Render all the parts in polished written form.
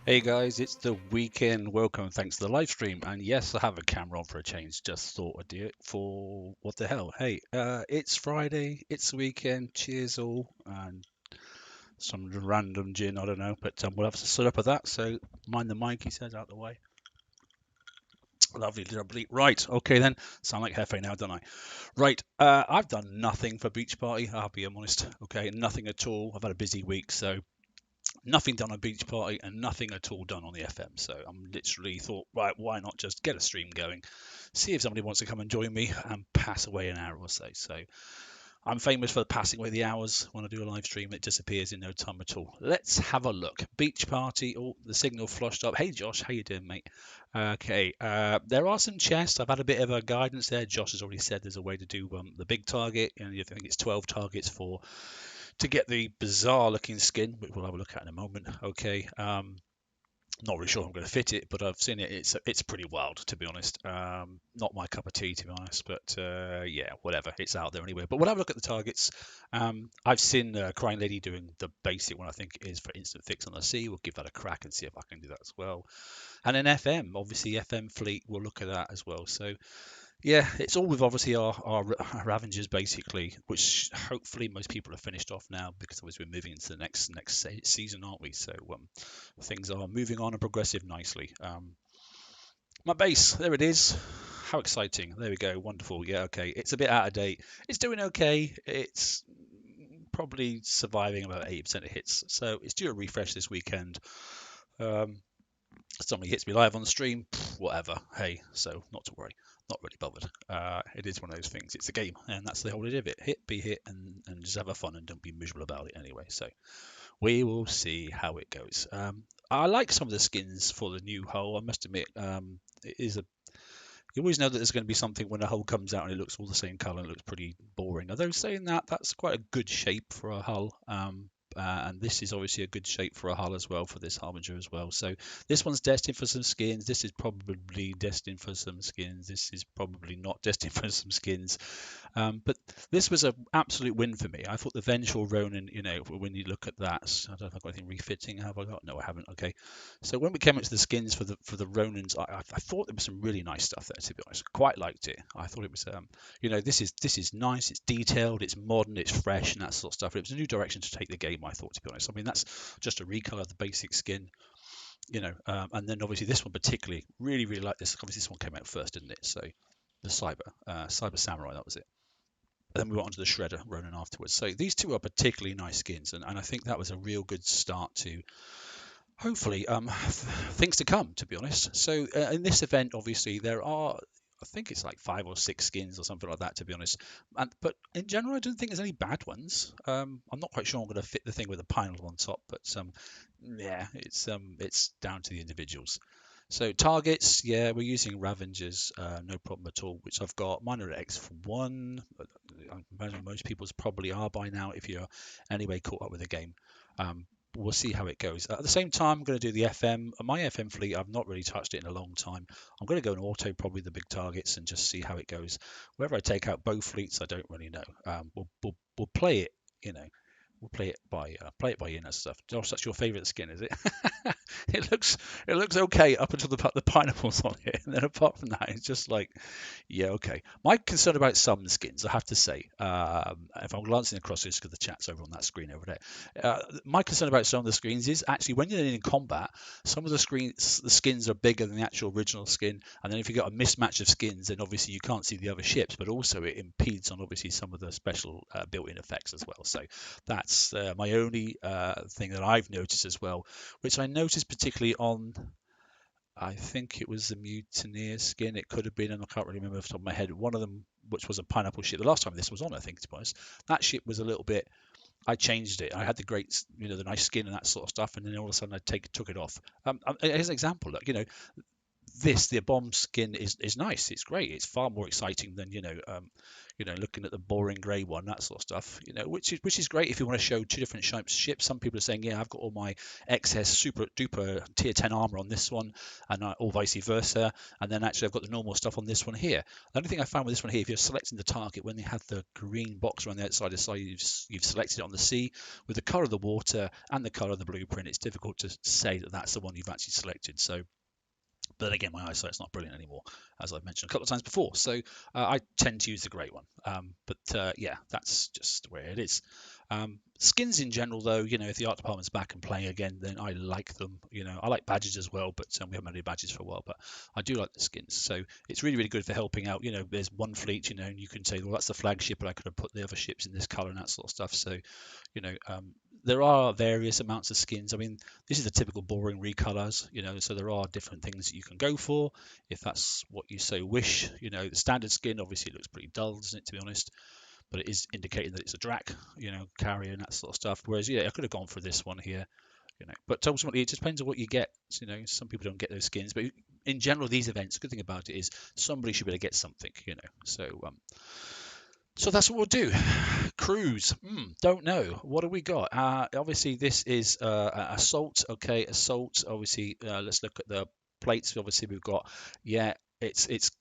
Hey guys, it's the weekend. Welcome, thanks to the live stream. And yes, I have a camera on for a change. Just thought I'd do it for what the hell. Hey, it's Friday, it's the weekend. Cheers all, and some random gin, I don't know, but we'll have to set up with that. So mind the mic, he says, out the way. Lovely, lovely. Right, okay then. Sound like Hefe now, don't I? Right, I've done nothing for beach party. I'll be honest. Okay, nothing at all. I've had a busy week, so nothing done on beach party and nothing at all done on the FM. So I'm literally thought, right, why not just get a stream going, see if somebody wants to come and join me and pass away an hour or so. So I'm famous for passing away the hours when I do a live stream. It disappears in no time at all. Let's have a look. Beach party. Oh, the signal flushed up. Hey Josh, how you doing, mate? Okay, there are some chests. I've had a bit of a guidance there. Josh has already said there's a way to do the big target, and I think it's 12 targets for to get the bizarre looking skin, which we'll have a look at in a moment. Okay. Not really sure I'm going to fit it, but I've seen it. It's pretty wild, to be honest. Not my cup of tea, to be honest. But yeah, whatever. It's out there anyway. But we'll have a look at the targets. I've seen Crying Lady doing the basic one. I think is for instant fix on the sea. We'll give that a crack and see if I can do that as well. And then FM, obviously FM fleet. We'll look at that as well. So yeah, it's all with obviously our Avengers basically, which hopefully most people have finished off now because obviously we're moving into the next season, aren't we? So things are moving on and progressive nicely. My base, there it is. How exciting! There we go. Wonderful. Yeah, okay. It's a bit out of date. It's doing okay. It's probably surviving about 80% of hits. So it's due a refresh this weekend. Um, Somebody hits me live on the stream, whatever. Hey, so not to worry, not really bothered. It is one of those things. It's a game, and that's the whole idea of it. Hit, be hit, and just have a fun and don't be miserable about it anyway. So we will see how it goes. I like some of the skins for the new hull. I must admit, it is a. You always know that there's going to be something when a hull comes out and it looks all the same color and it looks pretty boring. Although saying that, that's quite a good shape for a hull. And this is obviously a good shape for a hull as well for this Harbinger as well. So this one's destined for some skins. This is probably destined for some skins. This is probably not destined for some skins. But this was an absolute win for me. I thought the Vengeful Ronin, when you look at that, I don't know if I've got anything refitting. Have I got? No, I haven't. Okay. So when we came into the skins for the Ronins, I thought there was some really nice stuff there. To be honest, quite liked it. I thought it was, this is nice. It's detailed. It's modern. It's fresh and that sort of stuff. It was a new direction to take the game. I thought, to be honest. I mean, that's just a recolor of the basic skin. And then obviously this one particularly really like this. Obviously this one came out first, didn't it? So the Cyber Samurai, that was it. And then we went on to the Shredder Ronin afterwards. So these two are particularly nice skins, and I think that was a real good start to hopefully things to come, to be honest. So in this event, obviously there are. I think it's like 5 or 6 skins or something like that, to be honest. But in general, I don't think there's any bad ones. I'm not quite sure I'm going to fit the thing with a pineapple on top, but yeah, it's down to the individuals. So targets, yeah, we're using Ravengers, no problem at all, which I've got. Mine are at X1. I imagine most people's probably are by now if you're anyway caught up with the game. We'll see how it goes. At the same time, I'm going to do the FM. My FM fleet, I've not really touched it in a long time. I'm going to go and auto probably the big targets and just see how it goes. Whether I take out both fleets, I don't really know. We'll play it, you know. We'll play it by ear and stuff. Josh, that's your favourite skin, is it? it looks okay up until the pineapples on it, and then apart from that, it's just like, yeah, okay. My concern about some skins, I have to say, if I'm glancing across this because the chat's over on that screen over there, my concern about some of the screens is actually when you're in combat, some of the skins are bigger than the actual original skin, and then if you got a mismatch of skins, then obviously you can't see the other ships, but also it impedes on obviously some of the special built-in effects as well. So that's my only thing that I've noticed as well, which I noticed particularly on. I think it was the Mutineer skin. It could have been, and I can't really remember off the top of my head. One of them, which was a pineapple ship. The last time this was on, I think, to be honest, that ship was a little bit. I changed it. I had the great, the nice skin and that sort of stuff, and then all of a sudden I took it off. As an example, look, the bomb skin is nice. It's great. It's far more exciting than looking at the boring grey one, that sort of stuff. Which is great if you want to show two different ships. Some people are saying, yeah, I've got all my XS super duper tier 10 armor on this one, and or vice versa. And then actually I've got the normal stuff on this one here. The only thing I found with this one here, if you're selecting the target, when they have the green box around the outside of the side, you've selected it on the sea with the color of the water and the color of the blueprint. It's difficult to say that that's the one you've actually selected. So. But again, my eyesight's not brilliant anymore, as I've mentioned a couple of times before. So I tend to use the grey one. But yeah, that's just where it is. Skins in general, though, if the art department's back and playing again, then I like them. I like badges as well, but we haven't had any badges for a while. But I do like the skins. So it's really, really good for helping out. There's one fleet, and you can say, well, that's the flagship, but I could have put the other ships in this color and that sort of stuff. So, there are various amounts of skins. I mean, this is the typical boring recolors, so there are different things that you can go for if that's what you so wish. The standard skin obviously looks pretty dull, doesn't it, to be honest? But it is indicating that it's a drac, carrier and that sort of stuff. Whereas, yeah, I could have gone for this one here, But ultimately, it just depends on what you get. Some people don't get those skins, but in general, these events, the good thing about it is somebody should be able to get something, So that's what we'll do. Cruise. Don't know. What do we got? Obviously, this is assault. Okay, assault. Obviously, let's look at the plates. Obviously, we've got. Yeah, it's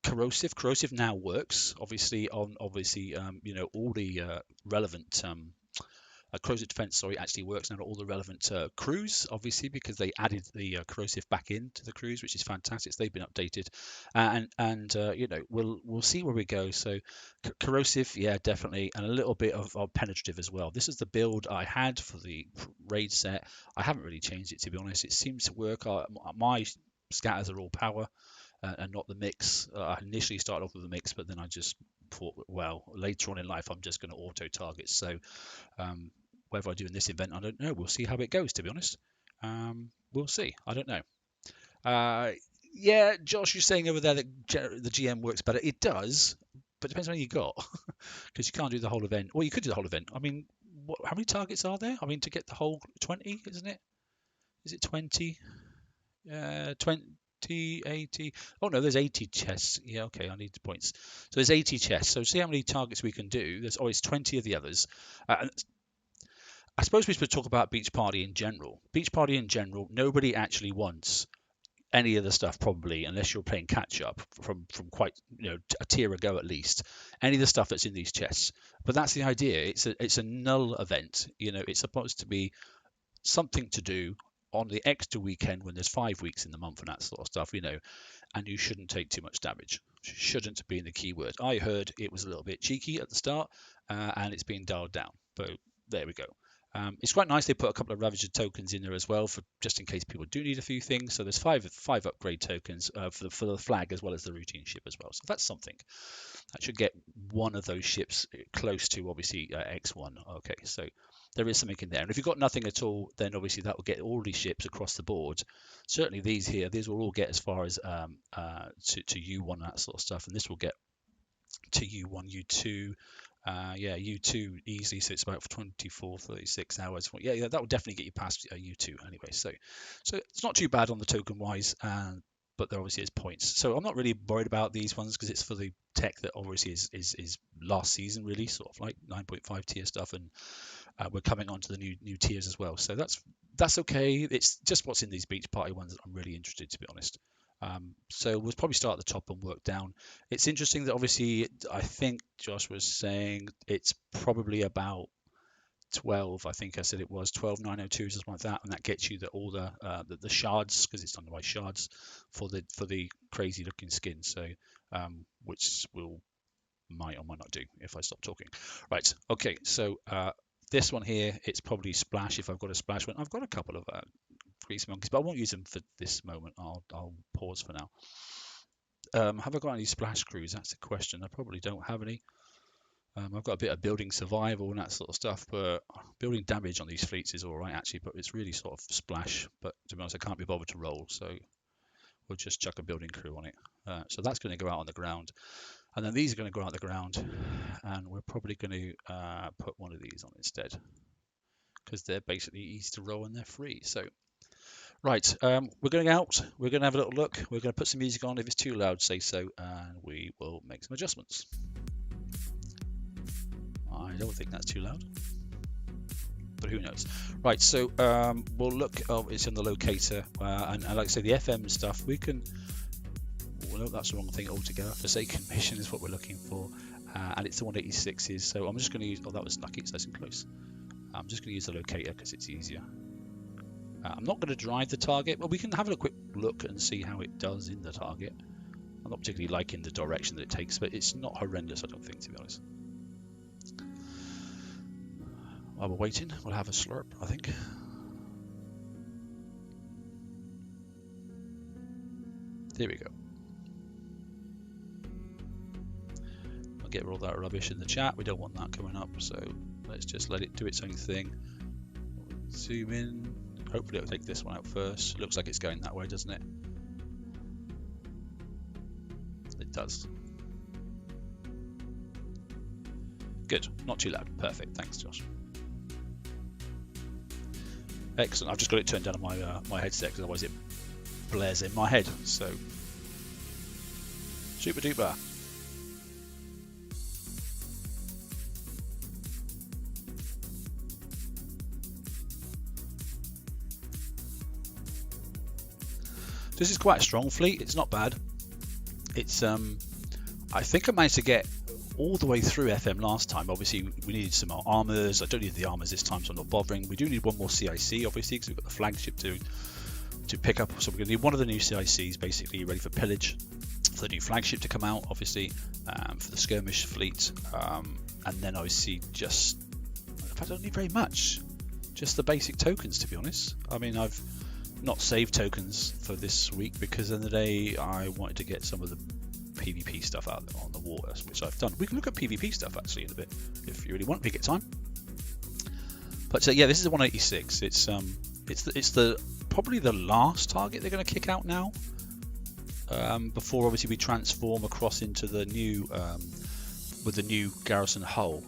corrosive. Corrosive now works. Obviously, on all the relevant. Corrosive defense, sorry, actually works now on all the relevant crews, obviously, because they added the corrosive back into the crews, which is fantastic. So they've been updated, and we'll see where we go. So corrosive, yeah, definitely, and a little bit of penetrative as well. This is the build I had for the raid set. I haven't really changed it, to be honest. It seems to work. My scatters are all power. And not the mix. I initially started off with the mix, but then I just thought, well, later on in life, I'm just going to auto target. So whether I do in this event, I don't know. We'll see how it goes, to be honest. We'll see. I don't know. Yeah, Josh, you're saying over there that the GM works better. It does, but it depends on how you got, because you can't do the whole event. Well, you could do the whole event. I mean, how many targets are there? I mean, to get the whole 20, isn't it? Is it 20? 20, 80. Oh, no, there's 80 chests. Yeah, okay, I need the points. So there's 80 chests. So see how many targets we can do. There's always 20 of the others. I suppose we should talk about Beach Party in general. Beach Party in general, nobody actually wants any of the stuff probably, unless you're playing catch up from quite a tier ago at least. Any of the stuff that's in these chests, but that's the idea. It's a null event. It's supposed to be something to do on the extra weekend when there's 5 weeks in the month and that sort of stuff. And you shouldn't take too much damage. Shouldn't be in the keyword. I heard it was a little bit cheeky at the start, and it's been dialed down. But there we go. It's quite nice they put a couple of Ravager tokens in there as well, for just in case people do need a few things. So there's five upgrade tokens for the flag as well as the routine ship as well. So that's something. That should get one of those ships close to obviously X1. Okay, so there is something in there. And if you've got nothing at all, then obviously that will get all these ships across the board. Certainly these here, these will all get as far as to U1, that sort of stuff. And this will get to U1, U2. Yeah, U2 easily, so it's about 24, 36 hours. Yeah, that will definitely get you past U2 anyway. So it's not too bad on the token wise, but there obviously is points. So I'm not really worried about these ones because it's for the tech that obviously is last season really, sort of like 9.5 tier stuff, and we're coming on to the new tiers as well. So that's okay. It's just what's in these beach party ones that I'm really interested, to be honest. So we'll probably start at the top and work down. It's interesting that obviously I think Josh was saying it's probably about 12. I think I said it was 12 902s or something like that, and that gets you all the shards, because it's done by shards for the crazy looking skin. So which will might or might not do if I stop talking. Right. Okay. So this one here, it's probably splash if I've got a splash one. I've got a couple of grease monkeys, but I won't use them for this moment. I'll pause for now. Have I got any splash crews? That's the question. I probably don't have any. I've got a bit of building survival and that sort of stuff, but building damage on these fleets is all right actually, but it's really sort of splash. But to be honest, I can't be bothered to roll, so we'll just chuck a building crew on it. So that's going to go out on the ground, and then these are going to go out on the ground, and we're probably going to put one of these on instead, because they're basically easy to roll and they're free. So Right, we're going out. We're going to have a little look. We're going to put some music on. If it's too loud, say so, and we will make some adjustments. I don't think that's too loud, but who knows? Right, so we'll look. Oh, it's in the locator, and like I say, the FM stuff. We can. Well, no, that's the wrong thing altogether. Forsaken Mission is what we're looking for, and it's the 186s. So I'm just going to use. Oh, that was lucky. It's nice and close. I'm just going to use the locator because it's easier. I'm not going to drive the target, but we can have a quick look and see how it does in the target. I'm not particularly liking the direction that it takes, but it's not horrendous, I don't think, to be honest. While we're waiting, we'll have a slurp, I think. There we go. I'll get all that rubbish in the chat. We don't want that coming up, so let's just let it do its own thing. Zoom in. Hopefully it'll take this one out first. Looks like it's going that way, doesn't it? It does. Good. Not too loud. Perfect. Thanks, Josh. Excellent. I've just got it turned down on my my headset because otherwise it blares in my head. So super duper. This is quite a strong fleet. It's not bad. It's I think I managed to get all the way through FM last time. Obviously we needed some more armors. I don't need the armors this time, so I'm not bothering. We do need one more CIC obviously because we've got the flagship to pick up. So we're going to need one of the new CICs basically ready for pillage, for the new flagship to come out obviously, for the skirmish fleet, and then obviously just, in fact, I don't need very much, just the basic tokens, to be honest. I mean, I've not saved tokens for this week because in the day I wanted to get some of the PvP stuff out on the water, which I've done. We can look at PvP stuff actually in a bit if you really want. We get time. But yeah, this is the 186. It's the probably the last target they're going to kick out now. Before obviously we transform across into the new with the new garrison hull.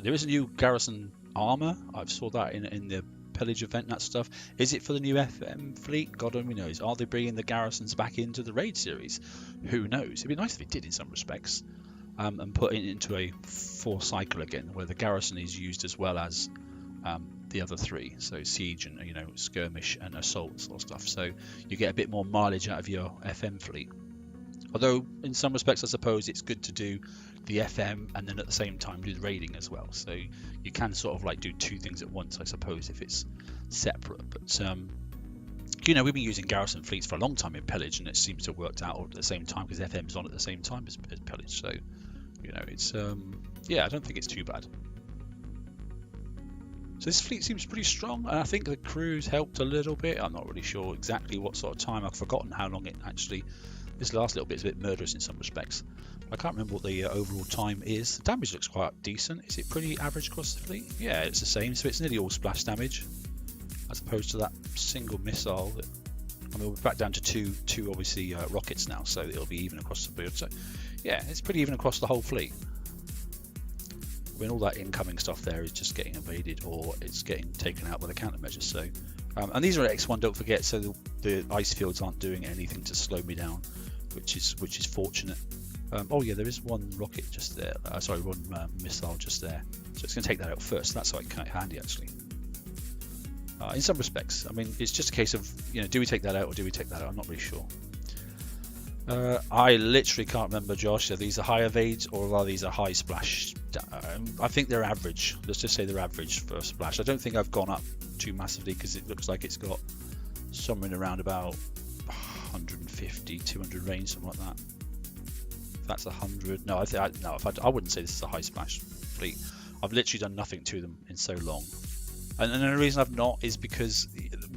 There is a new garrison armor. I saw that in the pillage event and that stuff. Is it for the new FM fleet? God only knows. Are they bringing the garrisons back into the raid series? Who knows? It'd be nice if it did in some respects, and put it into a 4 cycle again where the garrison is used as well as the other 3, so siege and skirmish and assault sort of stuff, so you get a bit more mileage out of your FM fleet. Although in some respects I suppose it's good to do the FM and then at the same time do the raiding as well, so you can sort of like do 2 things at once, I suppose, if it's separate. But we've been using garrison fleets for a long time in pillage and it seems to have worked out at the same time because FM's on at the same time as pillage, so it's yeah, I don't think it's too bad. So this fleet seems pretty strong, and I think the crews helped a little bit. I'm not really sure exactly what sort of time. I've forgotten how long it actually. This last little bit is a bit murderous in some respects. I can't remember what the overall time is. The damage looks quite decent. Is it pretty average across the fleet? Yeah, it's the same. So it's nearly all splash damage, as opposed to that single missile. I mean, we're back down to two obviously rockets now, so it'll be even across the board. So yeah, it's pretty even across the whole fleet. When all that incoming stuff there is just getting evaded or it's getting taken out by the countermeasures. So, and these are X1, don't forget. So the ice fields aren't doing anything to slow me down, which is fortunate. Oh yeah, there is one rocket just there. Sorry, one missile just there. So it's going to take that out first. That's quite handy actually. In some respects, I mean, it's just a case of do we take that out or do we take that out? I'm not really sure. I literally can't remember, Josh. Are these are high evades or are these a high splash? I think they're average. Let's just say they're average for a splash. I don't think I've gone up too massively because it looks like it's got somewhere in around about 150, 200 range, something like that. If that's 100. No, I wouldn't say this is a high splash fleet. I've literally done nothing to them in so long. And the reason I've not is because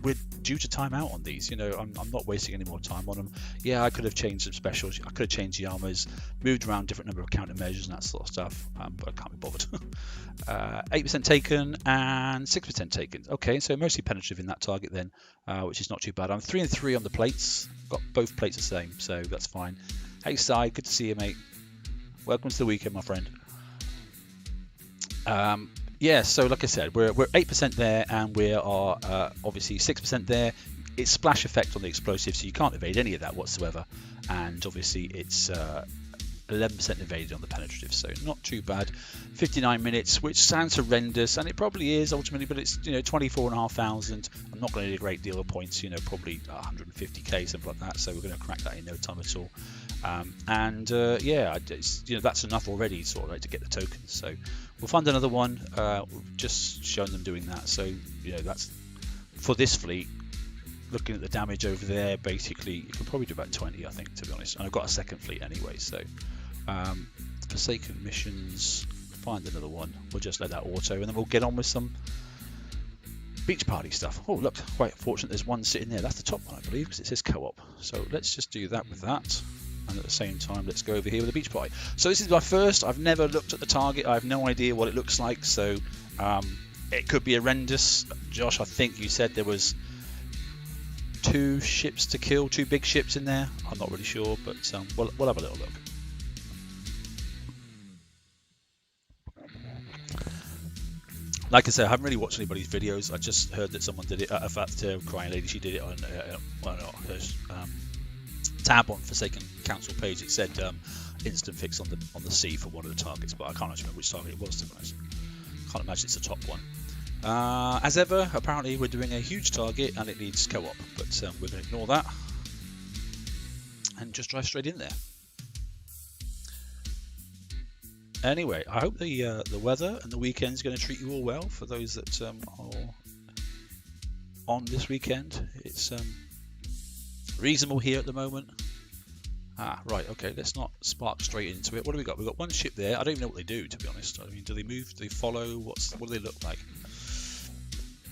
we're due to time out on these. I'm not wasting any more time on them. Yeah, I could have changed some specials. I could have changed the armors, moved around different number of countermeasures and that sort of stuff, but I can't be bothered. 8% taken and 6% taken. Okay, so mostly penetrative in that target then, which is not too bad. I'm 3 and 3 on the plates. Got both plates the same, so that's fine. Hey, Si, good to see you, mate. Welcome to the weekend, my friend. Yeah, so like I said, we're 8% there, and we are obviously 6% there. it's splash effect on the explosive, so you can't evade any of that whatsoever. And obviously it's 11% evaded on the penetrative, so not too bad. 59 minutes, which sounds horrendous, and it probably is ultimately, but it's 24,500. I'm not going to need a great deal of points, probably 150k, something like that. So we're going to crack that in no time at all. Yeah, that's enough already, sort of, to get the tokens. So we'll find another one. Just showing them doing that. So that's for this fleet. Looking at the damage over there, basically you can probably do about 20, I think, to be honest. And I've got a second fleet anyway, so Forsaken missions, find another one. We'll just let that auto, and then we'll get on with some beach party stuff. Oh, look, quite fortunate there's one sitting there. That's the top one, I believe, because it says co-op. So let's just do that with that. And at the same time, let's go over here with the beach party. So this is my first. I've never looked at the target. I have no idea what it looks like. So it could be horrendous. Josh, I think you said there was 2 ships to kill, 2 big ships in there. I'm not really sure, but we'll have a little look. Like I said, I haven't really watched anybody's videos. I just heard that someone did it. In fact, Crying Lady, she did it on her tab on Forsaken Council page. It said instant fix on the sea for one of the targets, but I can't actually remember which target it was, to be honest. Can't imagine it's the top one. As ever, apparently we're doing a huge target and it needs co-op, but we're going to ignore that and just drive straight in there. Anyway, I hope the weather and the weekend is going to treat you all well. For those that are on this weekend, it's reasonable here at the moment. Right, okay, let's not spark straight into it. What do we got? We've got one ship there. I don't even know what they do, to be honest. I mean, do they move? Do they follow? What do they look like?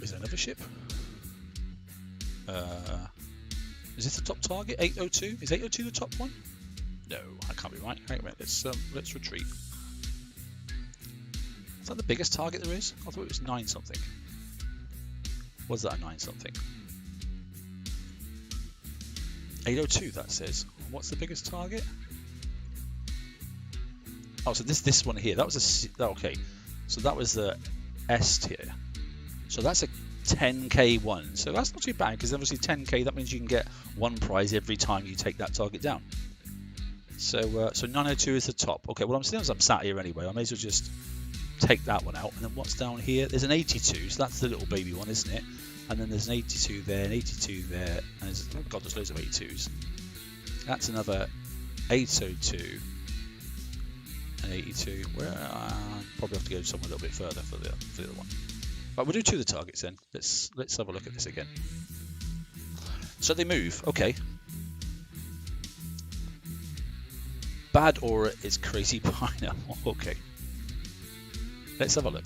Is there another ship? Is this the top target? 802? Is 802 the top one? No, I can't be right. Hang on a minute, let's retreat. Is that the biggest target there is? I thought it was 9 something. Was that a 9 something? 802, that says. What's the biggest target? Oh, so this one here. That was okay. So that was the S tier. So that's a 10k one. So that's not too bad, because obviously 10k, that means you can get 1 prize every time you take that target down. So 902 is the top. Okay, well, I'm sat here anyway. I may as well just take that one out. And then what's down here? There's an 82. So that's the little baby one, isn't it? And then there's an 82 there, an 82 there, and oh god, there's loads of 82s. That's another 802, and 82. Where probably have to go somewhere a little bit further for the other one. Right, we'll do 2 of the targets then. Let's have a look at this again. So they move. Okay. Bad aura is crazy pineapple. Okay. Let's have a look.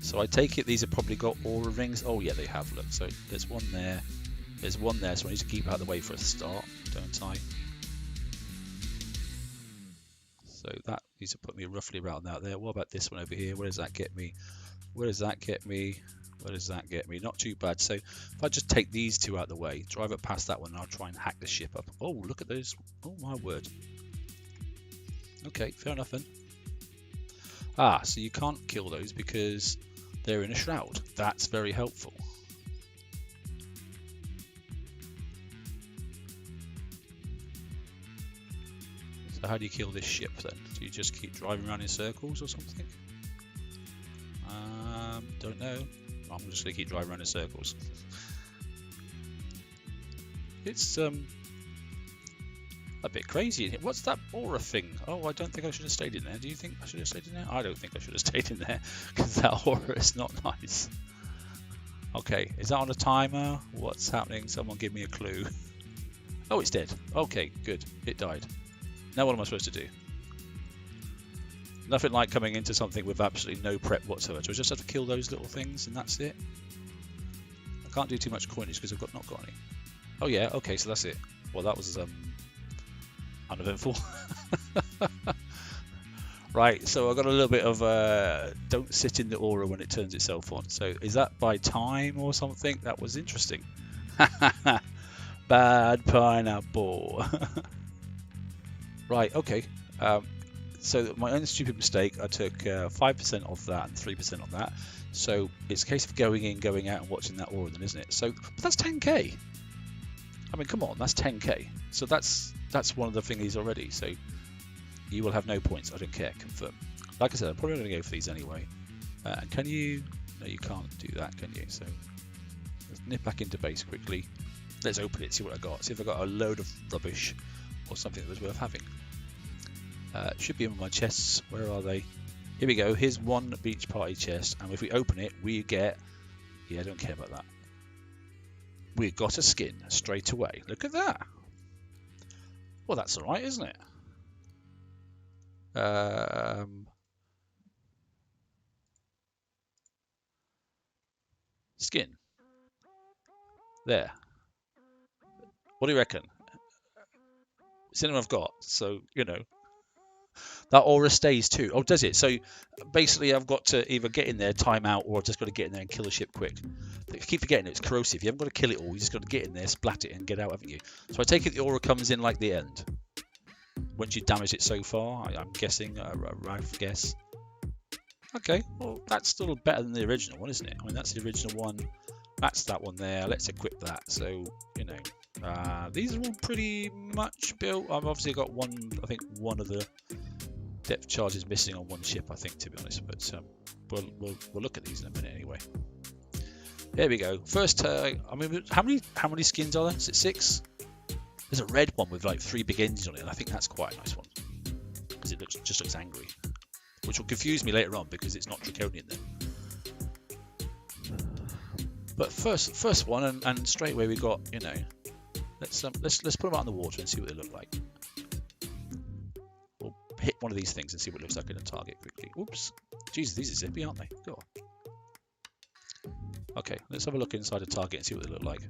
So I take it these have probably got aura rings. Oh yeah, they have. Look, so there's one there. There's one there, so I need to keep out of the way for a start, don't I? So that needs to put me roughly around out there. What about this one over here? Where does that get me? Where does that get me? Where does that get me? Not too bad. So if I just take these 2 out of the way, drive it past that one, and I'll try and hack the ship up. Oh, look at those. Oh my word. Okay, fair enough then. So you can't kill those because they're in a shroud. That's very helpful. So how do you kill this ship then? Do you just keep driving around in circles or something? Don't know. I'm just going to keep driving around in circles. It's a bit crazy in here. What's that aura thing? Oh, I don't think I should have stayed in there. Do you think I should have stayed in there? I don't think I should have stayed in there, because that aura is not nice. Okay, is that on a timer? What's happening? Someone give me a clue. Oh, it's dead. Okay, good. It died. Now what am I supposed to do? Nothing like coming into something with absolutely no prep whatsoever. So I just have to kill those little things and that's it. I can't do too much coinage because I've not got any. Oh yeah, okay, so that's it. Well, that was uneventful. Right, so I got a little bit of don't sit in the aura when it turns itself on. So is that by time or something? That was interesting. Bad pineapple. Right, okay. So my own stupid mistake, I took 5% off that and 3% on that. So it's a case of going in, going out, and watching that aura then, isn't it? So but that's 10k. I mean, come on, that's 10k. So that's one of the thingies already. So you will have no points. I don't care. Confirm. Like I said, I'm probably going to go for these anyway. And can you? No, you can't do that, can you? So let's nip back into base quickly. Let's open it, see what I got. See if I got a load of rubbish or something that was worth having. Should be in my chests. Where are they? Here we go. Here's one beach party chest, and if we open it, we get. Yeah, I don't care about that. We got a skin straight away. Look at that. Well, that's all right, isn't it? Skin. There. What do you reckon? It's the only one I've got, so you know. That aura stays too. Oh, does it? So basically, I've got to either get in there, time out, or I've just got to get in there and kill the ship quick. I keep forgetting it's corrosive. You haven't got to kill it all. You just got to get in there, splat it, and get out, haven't you? So I take it the aura comes in like the end. Once you damage it so far, I'm guessing, a rough guess. Okay, well, that's still better than the original one, isn't it? I mean, that's the original one. That's that one there. Let's equip that. So, you know, these are all pretty much built. I've obviously got one, I think one of the depth charges missing on one ship, I think, to be honest. But we'll look at these in a minute anyway. There we go. First, I mean, how many skins are there? Is it 6? There's a red one with like 3 big engines on it, and I think that's quite a nice one because it just looks angry, which will confuse me later on because it's not draconian then. But first one, and straight away we got, you know, let's put them out in the water and see what they look like. We'll hit one of these things and see what it looks like in a target quickly. Oops, Jesus, these are zippy, aren't they? Go on. Okay, let's have a look inside a target and see what they look like.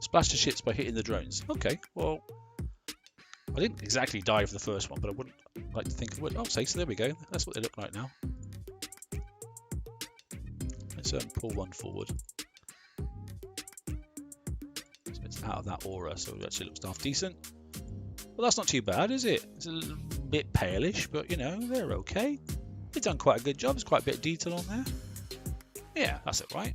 Splash the ships by hitting the drones. Okay, well, I didn't exactly die for the first one, but I wouldn't like to think of it. Oh, so there we go. That's what they look like now. Let's pull one forward. So it's out of that aura, so it actually looks half decent. Well, that's not too bad, is it? It's a little bit palish, but you know, they're okay. They've done quite a good job. There's quite a bit of detail on there. Yeah, that's it, right?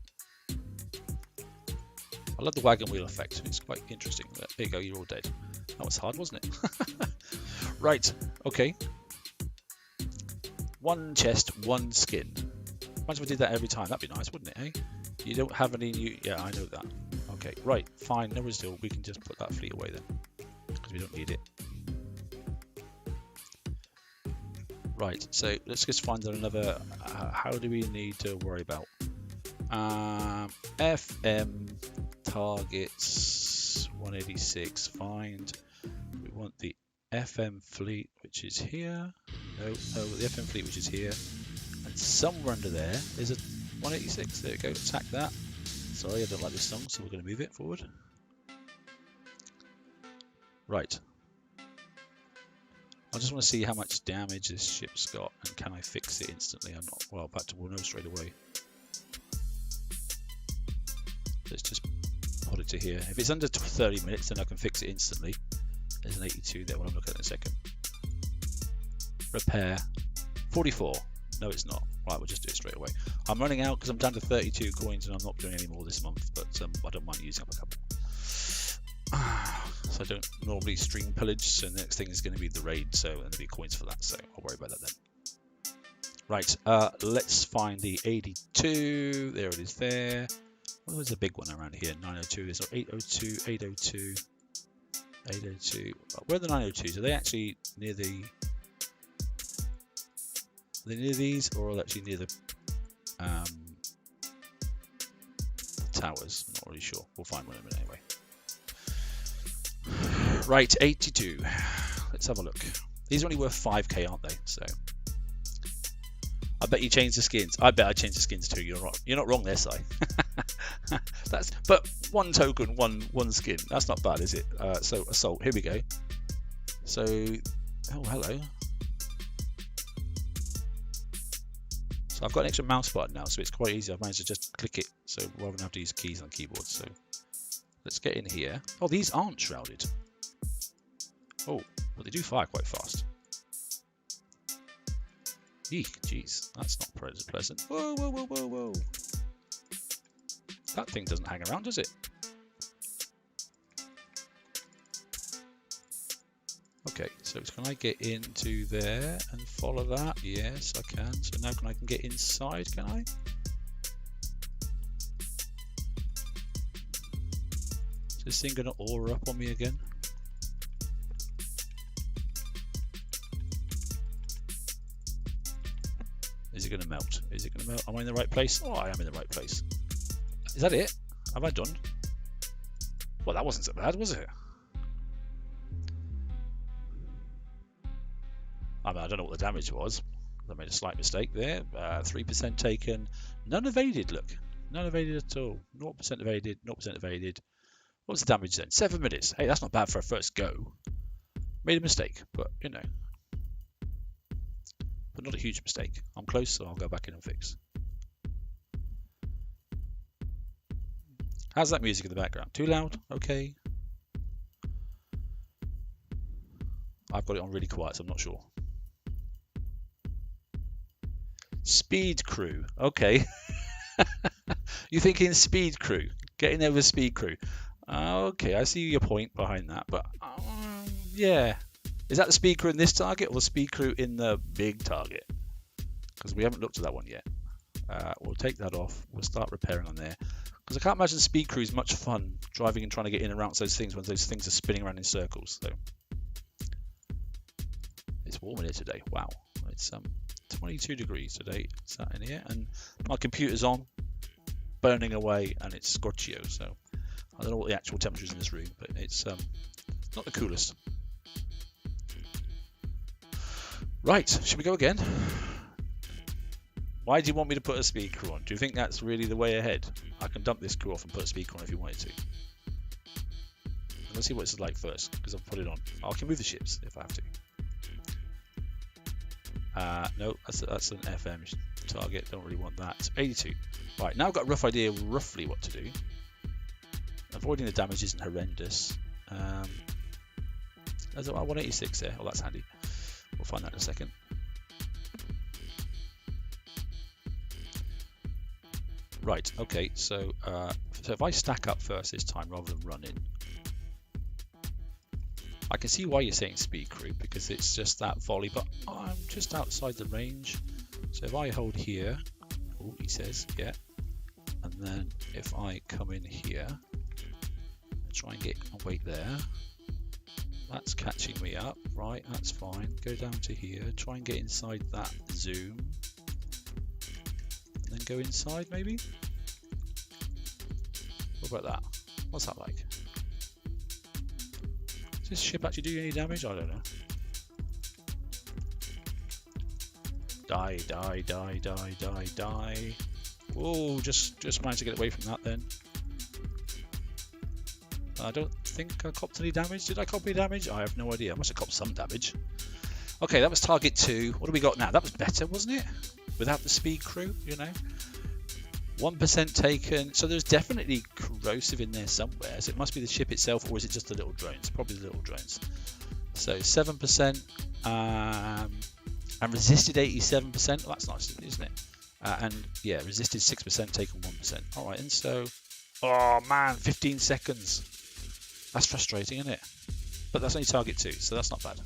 I love the wagon wheel effect. It's quite interesting. There you go, you're all dead. That was hard, wasn't it? Right, okay. One chest, one skin. Imagine if we did that every time. That'd be nice, wouldn't it, eh? You don't have any new... Yeah, I know that. Okay, right, fine. No worries still. We can just put that fleet away then, because we don't need it. Right, so let's just find another... how do we need to worry about? FM targets 186. Find. We want the FM fleet, which is here. No, the FM fleet, which is here. And somewhere under there is a 186. There we go. Attack that. Sorry, I don't like this song, so we're going to move it forward. Right. I just want to see how much damage this ship's got, and can I fix it instantly? I'm not. Well, in fact, we'll know straight away. Let's just put it to here. If it's under 30 minutes, then I can fix it instantly. There's an 82 there. What I'm looking at in a second. Repair. 44. No, it's not. Right, we'll just do it straight away. I'm running out because I'm down to 32 coins, and I'm not doing any more this month. But I don't mind using up a couple. So I don't normally stream pillage. So the next thing is going to be the raid. So there'll be coins for that. So I'll worry about that then. Right. Let's find the 82. There it is. There. Well, there's a big one around here. 902. There's 802, 802, 802. Where are the 902s? Are they actually near the... Are they near these, or are they actually near the towers? I'm not really sure. We'll find one in a minute anyway. Right, 82. Let's have a look. These are only worth 5k, aren't they? So I bet you changed the skins. I bet I changed the skins too. You're not wrong there, Si. But one token, one skin. That's not bad, is it? So assault. Here we go. So, oh hello. So I've got an extra mouse button now, so it's quite easy. I've managed to just click it, so rather than have to use keys on the keyboard. So let's get in here. Oh, these aren't shrouded. Oh, But they do fire quite fast. Eek, jeez, that's not pleasant. Whoa, whoa, whoa, whoa, whoa. That thing doesn't hang around, does it? Okay, so can I get into there and follow that? Yes, I can. So now I can get inside, can I? Is this thing going to aura up on me again? Is it going to melt? Is it going to melt? Am I in the right place? Oh, I am in the right place. Is that it? Have I done? Well, that wasn't so bad, was it? I mean, I don't know what the damage was. I made a slight mistake there. 3% taken. None evaded, look. None evaded at all. 0% evaded, 0% evaded. What was the damage then? 7 minutes. Hey, that's not bad for a first go. Made a mistake, but, you know. But not a huge mistake. I'm close, so I'll go back in and fix. How's that music in the background? Too loud? Okay. I've got it on really quiet, so I'm not sure. Speed crew. Okay. You're thinking speed crew. Getting there with speed crew. Okay, I see your point behind that, but yeah. Is that the speed crew in this target or the speed crew in the big target? Because we haven't looked at that one yet. We'll take that off. We'll start repairing on there. Because I can't imagine speed crew is much fun driving and trying to get in and around those things when those things are spinning around in circles. So it's warm in here today. Wow, it's 22 degrees today. Is that in here? And my computer's on, burning away, and it's scorchio. So I don't know what the actual temperature is in this room, but it's not the coolest. Right, should we go again? Why do you want me to put a speed crew on? Do you think that's really the way ahead? I can dump this crew off and put a speed crew on if you wanted to. Let's see what it's like first, because I've put it on. I can move the ships if I have to. No, that's an FM target. Don't really want that. It's 82. Right, now I've got a rough idea roughly what to do. Avoiding the damage isn't horrendous. There's a 186 there. Oh, that's handy. We'll find that in a second. Right, okay, so if I stack up first this time rather than run in, I can see why you're saying speed crew, because it's just that volley, but I'm just outside the range. So if I hold here, oh, he says, yeah, and then if I come in here and try and get a weight there, that's catching me up, right, that's fine. Go down to here, try and get inside that zoom, and then go inside maybe? What about that? What's that like? Does this ship actually do any damage? I don't know. Die, die, die, die, die, die. Whoa, just managed to get away from that then. I don't think I copped any damage. Did I cop any damage? I have no idea. I must have copped some damage. Okay, that was target 2. What do we got now? That was better, wasn't it? Without the speed crew, you know. 1% taken. So there's definitely corrosive in there somewhere. So it must be the ship itself, or is it just the little drones? Probably the little drones. So 7%. And resisted 87%. Well, that's nice, isn't it? And yeah, resisted 6%, taken 1%. All right, and so, oh man, 15 seconds. That's frustrating, isn't it? But that's only target 2, so that's not bad.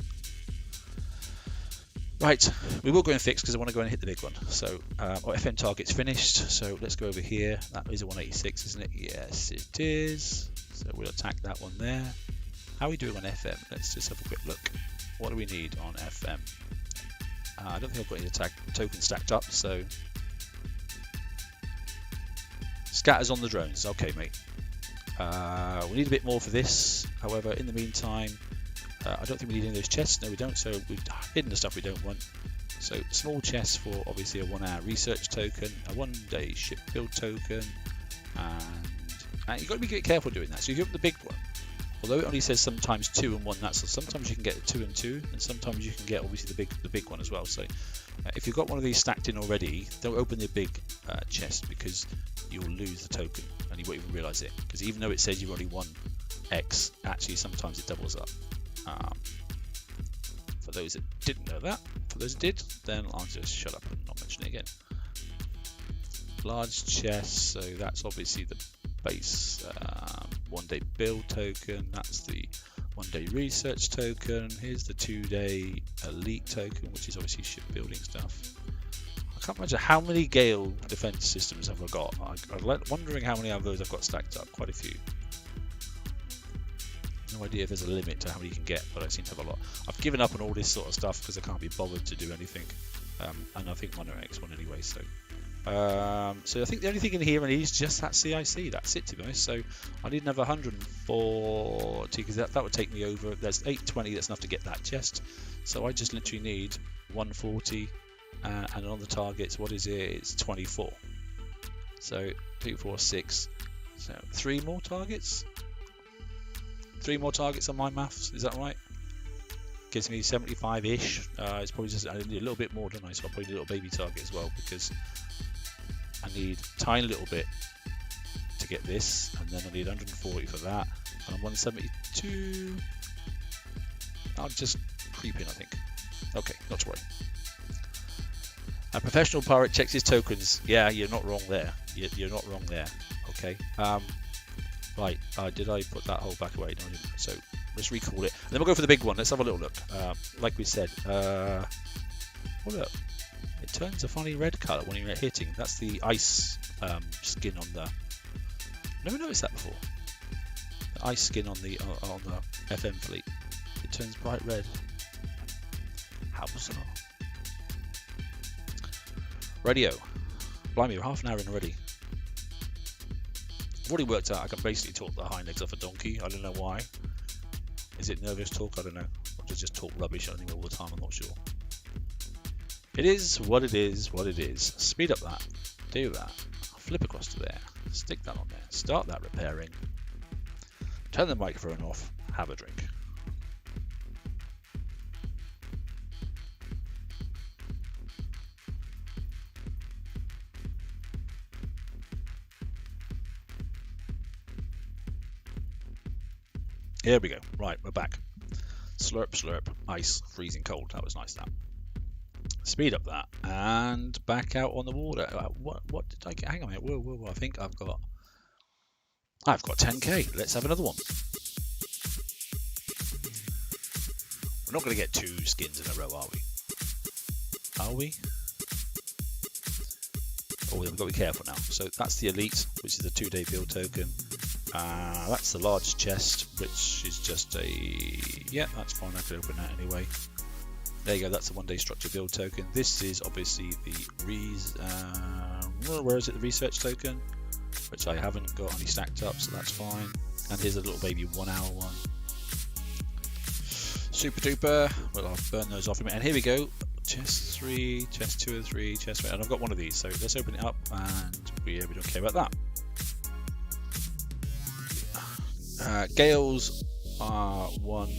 Right, we will go and fix because I want to go and hit the big one. So our FM target's finished. So let's go over here. That is a 186, isn't it? Yes, it is. So we'll attack that one there. How are we doing on FM? Let's just have a quick look. What do we need on FM? I don't think I've got any attack tokens stacked up, so scatters on the drones. Okay, mate. We need a bit more for this. However, in the meantime, I don't think we need any of those chests. No, we don't. So we've hidden the stuff we don't want. So small chests for obviously a 1-hour research token, a 1-day ship build token, and you've got to be a bit careful doing that. So you give up the big one. Although it only says sometimes 2 and 1, that's sometimes you can get 2 and 2, and sometimes you can get obviously the big one as well. So if you've got one of these stacked in already, don't open the big chest because you'll lose the token and you won't even realise it. Because even though it says you've only 1x, actually sometimes it doubles up. For those that didn't know that, for those that did, then I'll just shut up and not mention it again. Large chest, so that's obviously the base 1-day build token. That's the 1-day research token. Here's the 2-day elite token, which is obviously shipbuilding stuff. I can't imagine how many Gale defense systems have I got. I'm wondering how many of those I've got stacked up. Quite a few. No idea if there's a limit to how many you can get, but I seem to have a lot. I've given up on all this sort of stuff because I can't be bothered to do anything, and I think mine are X1 anyway. So I think the only thing in here is just that CIC. That's it, to be honest. So I need another 140 because that would take me over. There's 820. That's enough to get that chest. So I just literally need 140, and on the targets, what is it? It's 24. So 2, 4, 6. So 3 more targets. 3 more targets on my maths, is that right? Gives me 75-ish. It's probably just, I need a little bit more, don't I? So I'll probably need a little baby target as well, because I need a tiny little bit to get this, and then I need 140 for that, and I'm 172. I'm just creeping, I think. Okay, not to worry. A professional pirate checks his tokens. Yeah, you're not wrong there. You're not wrong there. Okay. Right, did I put that hole back away? No, I didn't. So let's recall it. And then we'll go for the big one. Let's have a little look. Like we said, oh look, it turns a funny red colour when you're hitting. That's the ice skin on the... Never noticed that before. The ice skin on the FM fleet. It turns bright red. How bizarre. Radio. Blimey, we're half an hour in already. I've already worked out I can basically talk the hind legs off a donkey. I don't know why. Is it nervous talk? I don't know. Or just talk rubbish I think all the time, I'm not sure. It is what it is, what it is. Speed up that. Do that. Flip across to there. Stick that on there. Start that repairing. Turn the microphone off. Have a drink. Here we go. Right, we're back. Slurp, slurp. Ice, freezing cold. That was nice, that. Speed up that. And back out on the water. What did I get? Hang on a minute. Whoa. I think I've got 10k. Let's have another one. We're not going to get 2 skins in a row, are we? Are we? Oh, we've got to be careful now. So that's the elite, which is the 2-day build token. That's the large chest, which is just a... Yeah, that's fine. I could open that anyway. There you go. That's the 1-day structure build token. This is obviously the... where is it? The research token, which I haven't got any stacked up, so that's fine. And here's a little baby 1-hour one. Super duper. Well, I'll burn those off in a minute. And here we go. Chest 3, chest 2 or 3, chest 3. And I've got one of these, so let's open it up, and we don't care about that. Gales are one.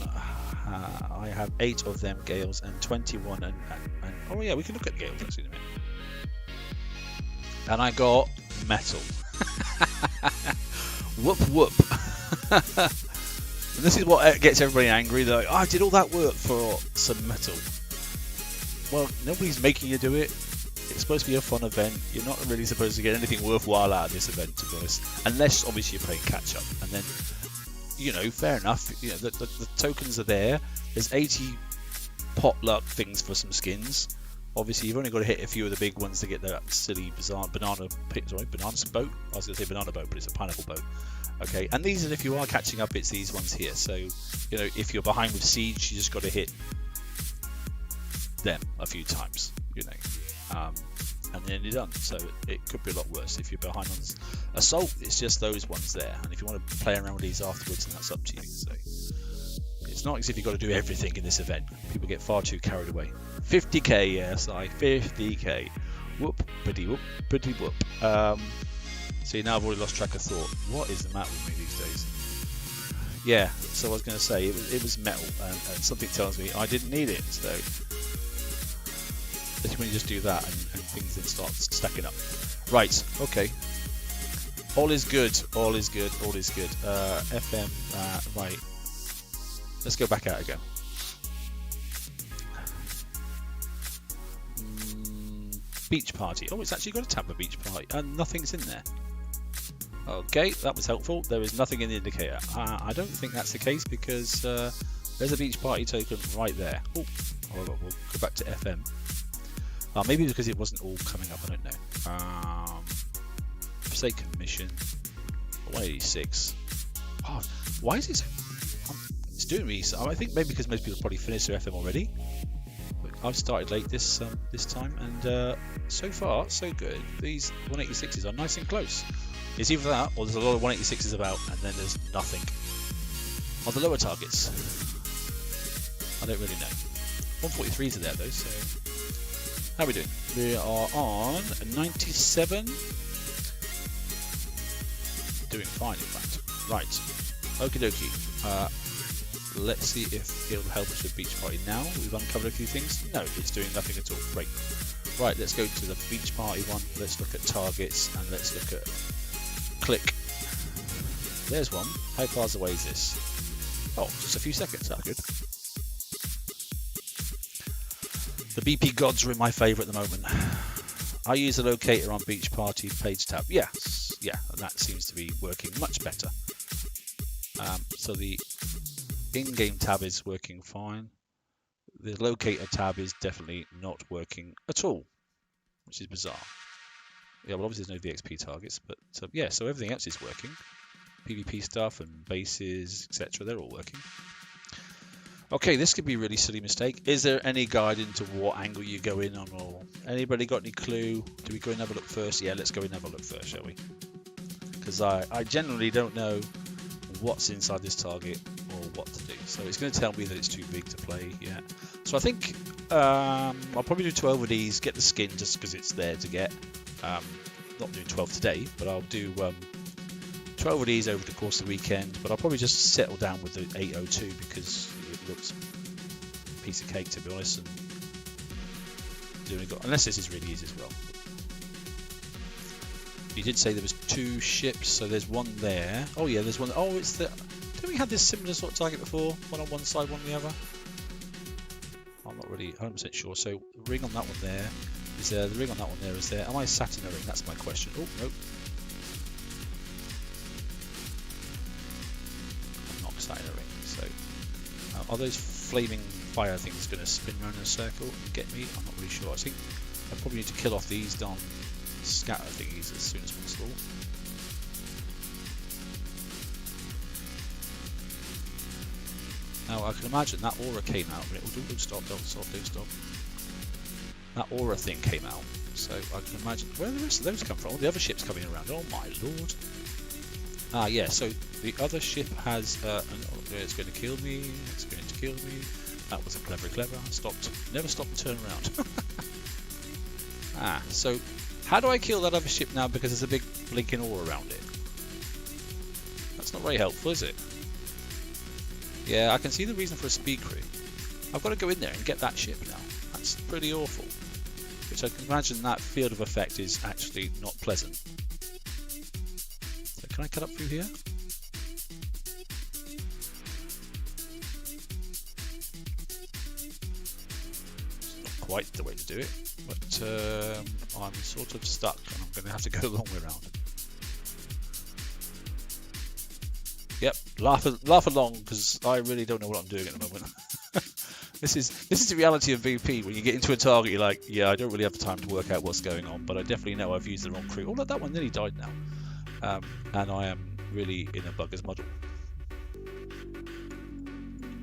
I have 8 of them Gales and 21 and oh yeah, we can look at the Gales actually in a minute. And I got metal. Whoop whoop. And this is what gets everybody angry. They're like, oh, I did all that work for some metal. Well, nobody's making you do it. It's supposed to be a fun event. You're not really supposed to get anything worthwhile out of this event, to be honest, unless obviously you're playing catch up. And then, you know, fair enough. You know, the tokens are there. There's 80 potluck things for some skins. Obviously, you've only got to hit a few of the big ones to get that silly, bizarre banana boat. I was going to say banana boat, but it's a pineapple boat. Okay, and these are if you are catching up, it's these ones here. So, you know, if you're behind with siege, you just got to hit them a few times. You know. And then you're done. So it could be a lot worse. If you're behind on assault, it's just those ones there. And if you want to play around with these afterwards, then that's up to you. So it's not as if you've got to do everything in this event. People get far too carried away. 50k, yes, 50k. Whoop, pretty whoop, pretty whoop. See, now I've already lost track of thought. What is the matter with me these days? Yeah, so I was going to say, it was metal, and something tells me I didn't need it. So especially when you just do that and things then start stacking up. Right, okay. All is good, all is good, all is good. FM, right. Let's go back out again. beach party. Oh, it's actually got a tab for beach party, and nothing's in there. Okay, that was helpful. There is nothing in the indicator. I don't think that's the case because there's a beach party token right there. Oh, hold on, we'll go back to FM. Maybe because it wasn't all coming up, I don't know. Forsaken Mission, 186. Oh, why is it? It's doing me. So I think maybe because most people probably finished their FM already. I've started late this time, and so far so good. These 186s are nice and close. It's either that, or there's a lot of 186s about, and then there's nothing on the lower targets. I don't really know. 143s are there though, so how are we doing? We are on 97. Doing fine, in fact. Right. Okie dokie. Let's see if it'll help us with Beach Party now. We've uncovered a few things. No, it's doing nothing at all. Great. Right, let's go to the Beach Party one. Let's look at targets and let's look at click. There's one. How far away is this? Oh, just a few seconds. That's good. The BP gods are in my favour at the moment. I use the locator on Beach Party page tab. Yes, yeah, and that seems to be working much better. So the in-game tab is working fine. The locator tab is definitely not working at all, which is bizarre. Yeah, well, obviously there's no VXP targets, but yeah, so everything else is working. PvP stuff and bases, etc. They're all working. Okay, this could be a really silly mistake. Is there any guide into what angle you go in on, or anybody got any clue? Do we go and have a look first? Yeah, let's go and have a look first, shall we? Because I generally don't know what's inside this target or what to do. So it's going to tell me that it's too big to play yet. So I think I'll probably do 12 of these, get the skin just because it's there to get. Not doing 12 today, but I'll do 12 of these over the course of the weekend. But I'll probably just settle down with the 802 because it looks a piece of cake, to be honest. And unless this is really easy as well. You did say there was 2 ships, so there's one there. Oh yeah, there's one. Oh, it's the. Didn't we have this similar sort of target before? One on one side, one on the other. I'm not really 100% sure. So the ring on that one there is there. The ring on that one there is there. Am I sat in a ring? That's my question. Oh no. I'm not sat in a ring. So are those flaming fire things going to spin around in a circle and get me? I'm not really sure. I think I probably need to kill off these darn scatter thingies as soon as possible. Now I can imagine that aura came out, but don't stop. That aura thing came out, so I can imagine where the rest of those come from. The other ship's coming around. Oh my lord! Ah yeah, so the other ship has it's going to kill me. It's going to kill me. That was a clever. Never stop and turn around. So how do I kill that other ship now because there's a big blinking aura around it? That's not very helpful, is it? Yeah, I can see the reason for a speed crew. I've got to go in there and get that ship now. That's pretty awful. Which I can imagine that field of effect is actually not pleasant. So can I cut up through here? It's not quite the way to do it, but I'm sort of stuck and I'm going to have to go the long way around. Yep, laugh along because I really don't know what I'm doing at the moment. This is the reality of VP. When you get into a target, you're like, yeah, I don't really have the time to work out what's going on, but I definitely know I've used the wrong crew. Oh, look, that one nearly died now, and I am really in a bugger's muddle.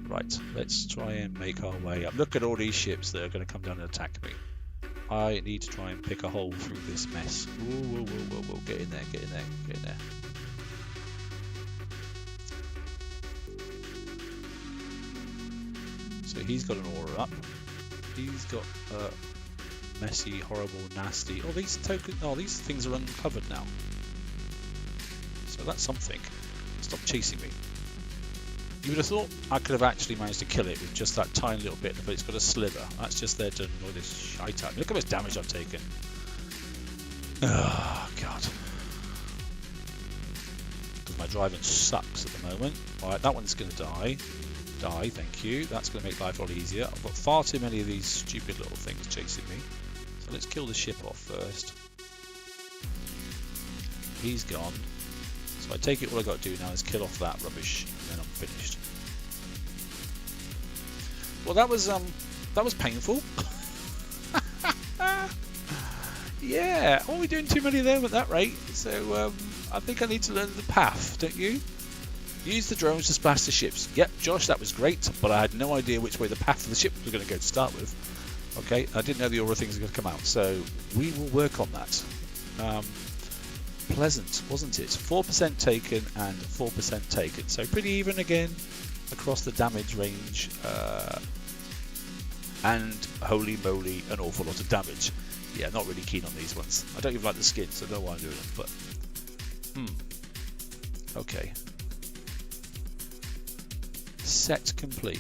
Right, let's try and make our way up. Look at all these ships that are going to come down and attack me. I need to try and pick a hole through this mess. Whoa, get in there. So he's got an aura up. He's got messy, horrible, nasty. Oh, these things are uncovered now. So that's something. Stop chasing me. You would have thought I could have actually managed to kill it with just that tiny little bit, but it's got a sliver. That's just there to annoy this shite out. Look how much damage I've taken. Oh, God. Because my driving sucks at the moment. Alright, that one's going to die. Thank you. That's going to make life a lot easier. I've got far too many of these stupid little things chasing me. So let's kill the ship off first. He's gone. So I take it all I got to do now is kill off that rubbish, and then I'm finished. Well, that was painful. Yeah, I won't be doing too many of them at that rate. So I think I need to learn the path, don't you? Use the drones to splash the ships. Yep, Josh, that was great, but I had no idea which way the path of the ship was going to go to start with. Okay, I didn't know the aura things were going to come out, so we will work on that. Pleasant, wasn't it? 4% taken and 4% taken, so pretty even again across the damage range. And holy moly, an awful lot of damage. Yeah, not really keen on these ones. I don't even like the skin, so I don't know why I'm doing them, but okay. Set complete.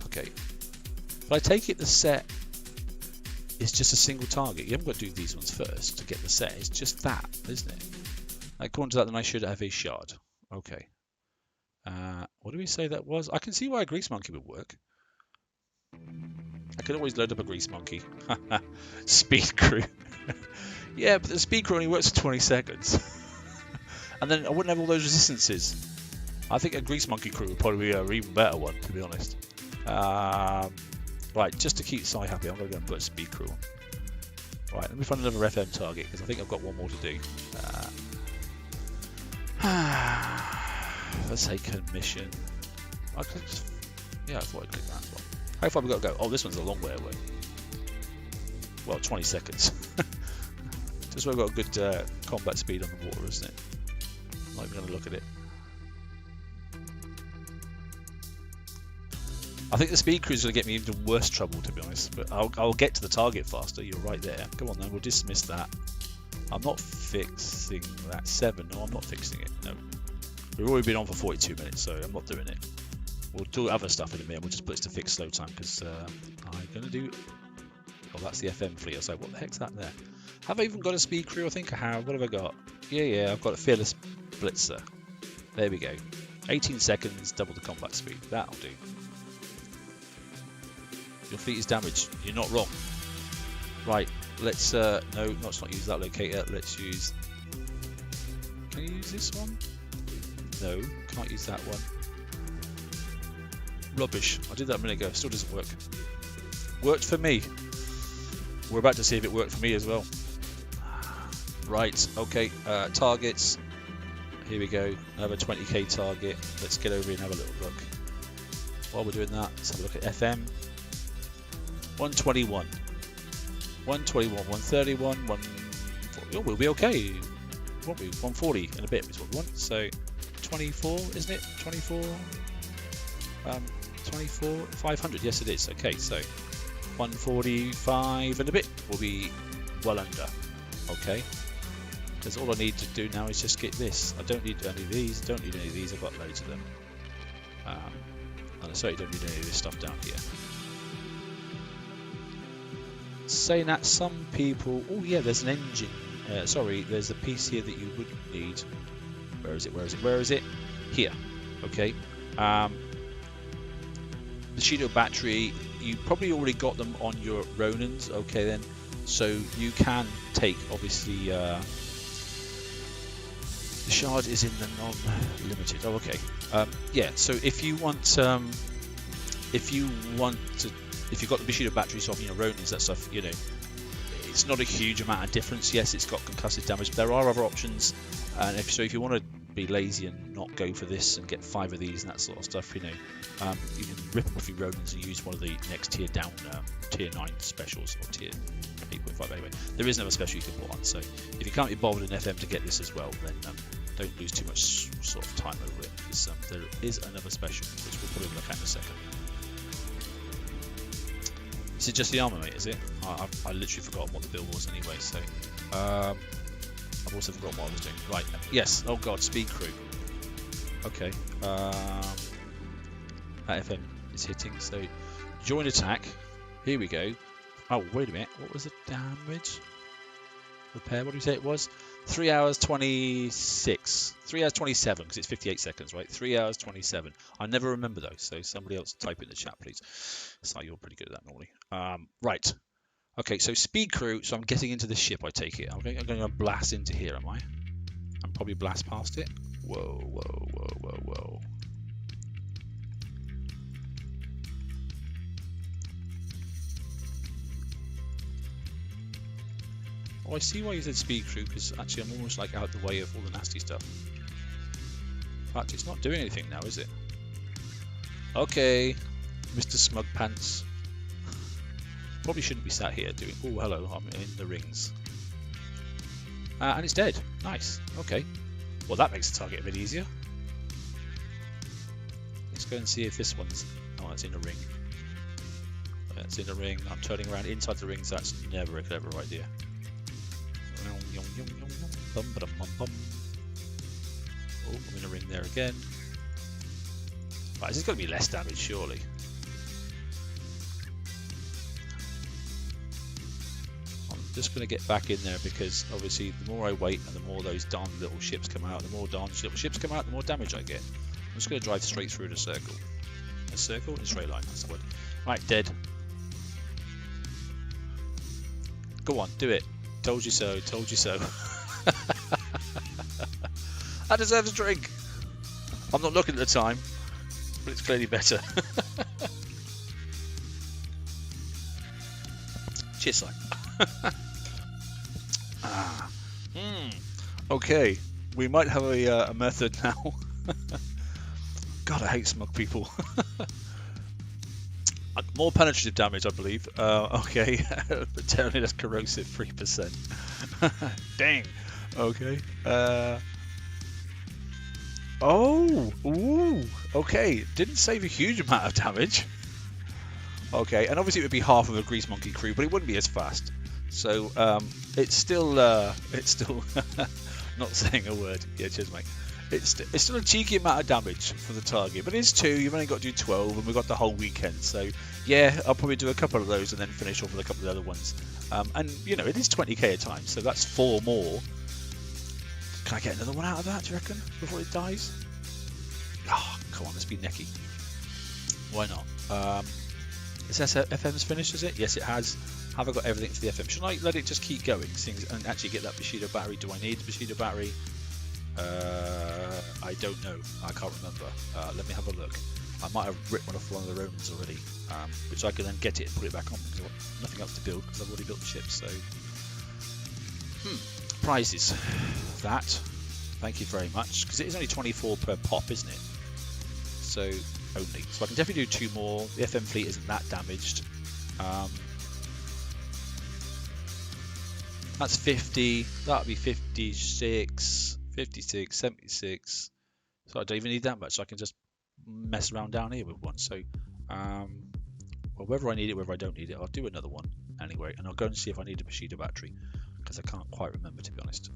Okay. But I take it the set is just a single target. You haven't got to do these ones first to get the set. It's just that, isn't it? According to that, then I should have a shard. Okay. What do we say that was? I can see why a grease monkey would work. I could always load up a grease monkey. Speed crew. Yeah, but the speed crew only works for 20 seconds. And then I wouldn't have all those resistances. I think a grease monkey crew would probably be an even better one, to be honest. Right, just to keep Si happy, I'm going to go and put a speed crew on. Right, let me find another FM target, because I think I've got one more to do. Let's say commission. I clicked. Yeah, I thought I clicked that as well. How far have we got to go? Oh, this one's a long way away. Well, 20 seconds. Just where we've got a good combat speed on the water, isn't it? I'm not even going to look at it. I think the speed cruise is going to get me into worse trouble, to be honest. But I'll get to the target faster. You're right there. Come on then, we'll dismiss that. I'm not fixing that 7. No, I'm not fixing it. No. We've already been on for 42 minutes, so I'm not doing it. We'll do other stuff in a minute. We'll just put it to fix slow time because I'm going to do... Oh, that's the FM fleet. I was like, what the heck's that there? Have I even got a speed crew? I think I have. What have I got? Yeah, I've got a fearless blitzer. There we go. 18 seconds, double the combat speed. That'll do. Your fleet is damaged. You're not wrong. Right, let's... no, let's not use that locator. Let's use... Can you use this one? No, can't use that one. Rubbish. I did that a minute ago. Still doesn't work. Worked for me. We're about to see if it worked for me as well. Right, okay. Targets. Here we go. Another 20k target. Let's get over here and have a little look. While we're doing that, let's have a look at FM. 121. 121, 131, 140. Oh, we'll be okay. Won't we? 140 and a bit is what we want. So 24, isn't it? 24. 24, 500. Yes, it is. Okay, so 145 and a bit will be well under. Okay, because all I need to do now is just get this. I don't need any of these. Don't need any of these. I've got loads of them. And I certainly don't need any of this stuff down here. Saying that, some people... Oh yeah, there's an engine. Sorry, there's a piece here that you would need. Where is it? Where is it? Where is it? Here. Okay. The Shido battery, you probably already got them on your Ronins. Okay then. So you can take, obviously... the shard is in the non-limited. Oh, okay. Yeah, so if you want... If you've got the Bushido batteries off, Ronins, that stuff, it's not a huge amount of difference. Yes, it's got concussive damage. There are other options, and if you want to be lazy and not go for this and get 5 of these and that sort of stuff, you can rip off your Ronins and use one of the next tier down, tier 9 specials, or tier 8.5 anyway. There is another special you can put on, so if you can't be bothered in FM to get this as well, then don't lose too much sort of time over it, because there is another special, which we'll probably look at in a second. Is it just the armor, mate, is it? I literally forgot what the build was anyway, so... I've also forgotten what I was doing. Right, yes, oh god, speed crew. Okay, that FM is hitting, so... Join attack. Here we go. Oh, wait a minute, what was the damage? Repair, what did you say it was? 3 hours 26. 3 hours 27, because it's 58 seconds, right? 3 hours 27. I never remember those, so somebody else type in the chat, please. So you're pretty good at that normally. Right. Okay, so speed crew. So I'm getting into the ship. I take it. I'm going to blast into here. Am I? I'm probably blast past it. Whoa, whoa, whoa, whoa, whoa. Oh, I see why you said speed crew, because actually I'm almost like out the way of all the nasty stuff. In fact, it's not doing anything now, is it? Okay, Mr. Smug Pants. Probably shouldn't be sat here doing... Oh, hello, I'm in the rings. And it's dead. Nice. Okay. Well, that makes the target a bit easier. Let's go and see if this one's... Oh, it's in a ring. It's in a ring. I'm turning around inside the rings. That's never a clever idea. Oh, I'm in a ring there again. Right, this is going to be less damage, surely. I'm just going to get back in there because obviously the more I wait and the more those darn little ships come out, the more darn little ships come out, the more damage I get. I'm just going to drive straight through the circle. A circle? A straight line, that's the word. Right, dead. Go on, do it. Told you so, told you so. I deserve a drink. I'm not looking at the time, but it's clearly better. Cheers, Simon. Okay, we might have a method now. God, I hate smug people. More penetrative damage, I believe. Okay, but terribly less corrosive, 3%. Dang. Okay. Oh, ooh. Okay, didn't save a huge amount of damage. Okay, and obviously it would be half of a Grease Monkey crew, but it wouldn't be as fast. So it's still not saying a word. Yeah, cheers, mate. It's still a cheeky amount of damage for the target, but it's 2. You've only got to do 12, and we've got the whole weekend. So yeah, I'll probably do a couple of those and then finish off with a couple of the other ones. And you know, it is 20k a time, so that's 4 more. Can I get another one out of that, do you reckon, before it dies? Oh, come on, let's be necky. Why not? Is FM's finished, is it? Yes, it has. Have I got everything for the FM? Should I let it just keep going and actually get that Bushido battery? Do I need the Bushido battery? I don't know. I can't remember. Let me have a look. I might have ripped one off one of the Romans already, which I can then get it and put it back on because I've got nothing else to build because I've already built the ship. So, prizes. That. Thank you very much, because it is only 24 per pop, isn't it? So only. So I can definitely do 2 more. The FM fleet isn't that damaged. That's 50. That'll be 56. 56, 76. So I don't even need that much. I can just mess around down here with one. So, well, whether I need it, whether I don't need it, I'll do another one anyway. And I'll go and see if I need a Bushido battery, because I can't quite remember, to be honest.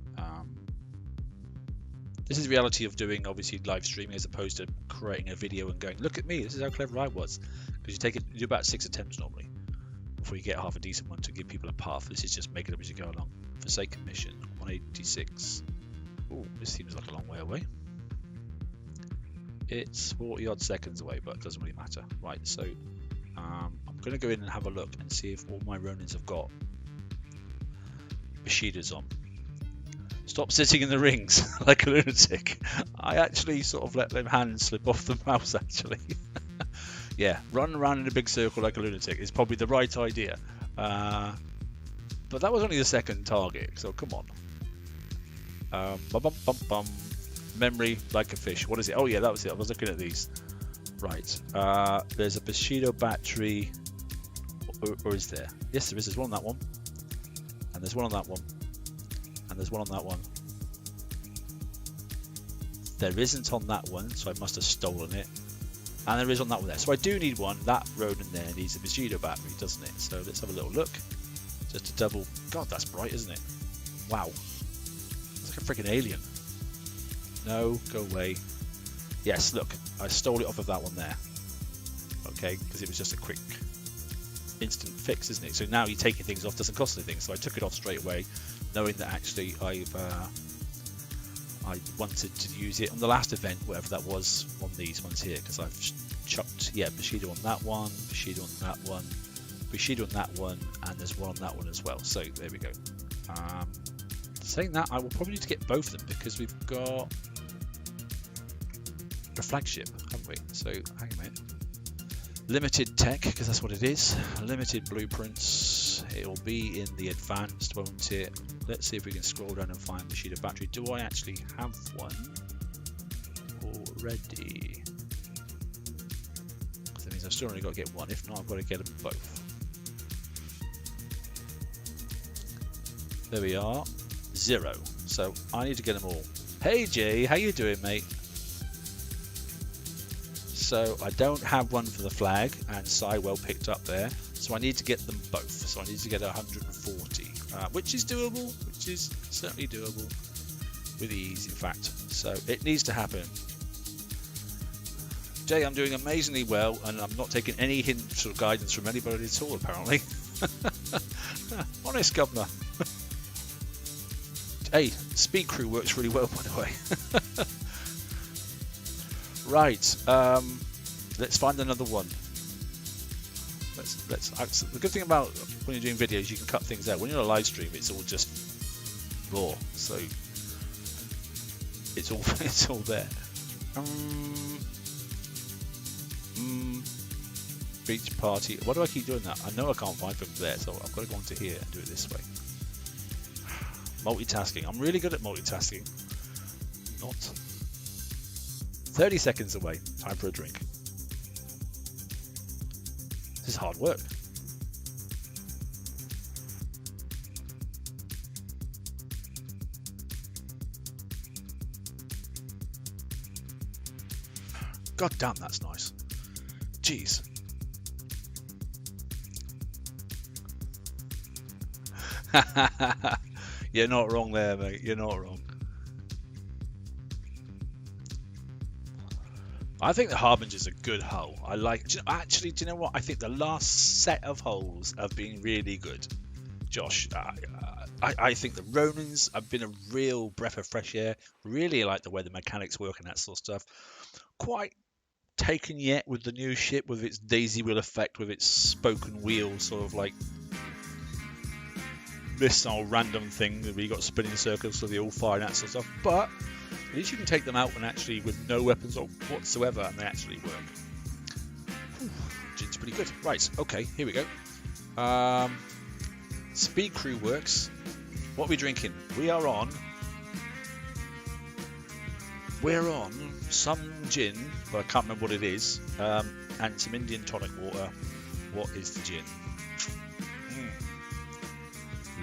This is the reality of doing, obviously, live streaming as opposed to creating a video and going, look at me, this is how clever I was. Because you do about 6 attempts normally before you get half a decent one to give people a path. This is just making it up as you go along. Forsaken mission, 186. Oh, this seems like a long way away. It's 40 odd seconds away, but it doesn't really matter. Right, so I'm going to go in and have a look and see if all my Ronins have got Bushidos on. Stop sitting in the rings like a lunatic. I actually sort of let them hands slip off the mouse, actually. Yeah, run around in a big circle like a lunatic is probably the right idea. But that was only the second target, so come on. Memory like a fish. What is it? Oh yeah, that was it. I was looking at these. Right. There's a Bushido battery. Or is there? Yes, there is. There's one on that one. And there's one on that one. And there's one on that one. There isn't on that one, so I must have stolen it. And there is on that one there. So I do need one. That Ronin there needs a Bushido battery, doesn't it? So let's have a little look. Just to double. God, that's bright, isn't it? Wow. It's like a freaking alien. No, go away. Yes, look. I stole it off of that one there. Okay, because it was just a quick instant fix, isn't it? So now you're taking things off doesn't cost anything. So I took it off straight away, knowing that actually I wanted to use it on the last event, whatever that was, on these ones here, because I've chucked, yeah, Bushido on that one, Bushido on that one, Bushido on that one, and there's one on that one as well. So there we go. Saying that, I will probably need to get both of them because we've got a flagship, haven't we? So hang on a minute. Limited tech, because that's what it is. Limited blueprints. It will be in the advanced, won't it? Let's see if we can scroll down and find Bushido battery. Do I actually have one already? That means I've still only got to get one. If not, I've got to get them both. There we are. 0. So I need to get them all. Hey Jay, how you doing, mate? So I don't have one for the flag, and Sai well picked up there. So I need to get them both. So I need to get 140, which is doable, which is certainly doable with ease, in fact. So it needs to happen. Jay, I'm doing amazingly well, and I'm not taking any hints or guidance from anybody at all, apparently. Honest, governor. Hey, speed crew works really well, by the way. Right, let's find another one. The good thing about when you're doing videos, you can cut things out. When you're on a live stream, it's all just raw, so it's all there. Beach party. Why do I keep doing that? I know I can't find them there, so I've got to go onto here and do it this way. Multitasking. I'm really good at multitasking. Not. 30 seconds away. Time for a drink. This is hard work. God damn, that's nice. Jeez. You're not wrong there, mate. You're not wrong. I think the Harbinger's a good hull. I like. Actually, do you know what? I think the last set of hulls have been really good. Josh, I think the Ronins have been a real breath of fresh air. Really like the way the mechanics work and that sort of stuff. Quite taken yet with the new ship, with its daisy wheel effect, with its spoken wheel sort of like missile random thing where you got spinning circles so they all fire and that sort of stuff. But at least you can take them out and actually with no weapons or whatsoever, and they actually work. Gin's pretty good. Right, okay, here we go. Speed crew works. What are we drinking? We're on some gin, but I can't remember what it is, and some Indian tonic water. What is the gin?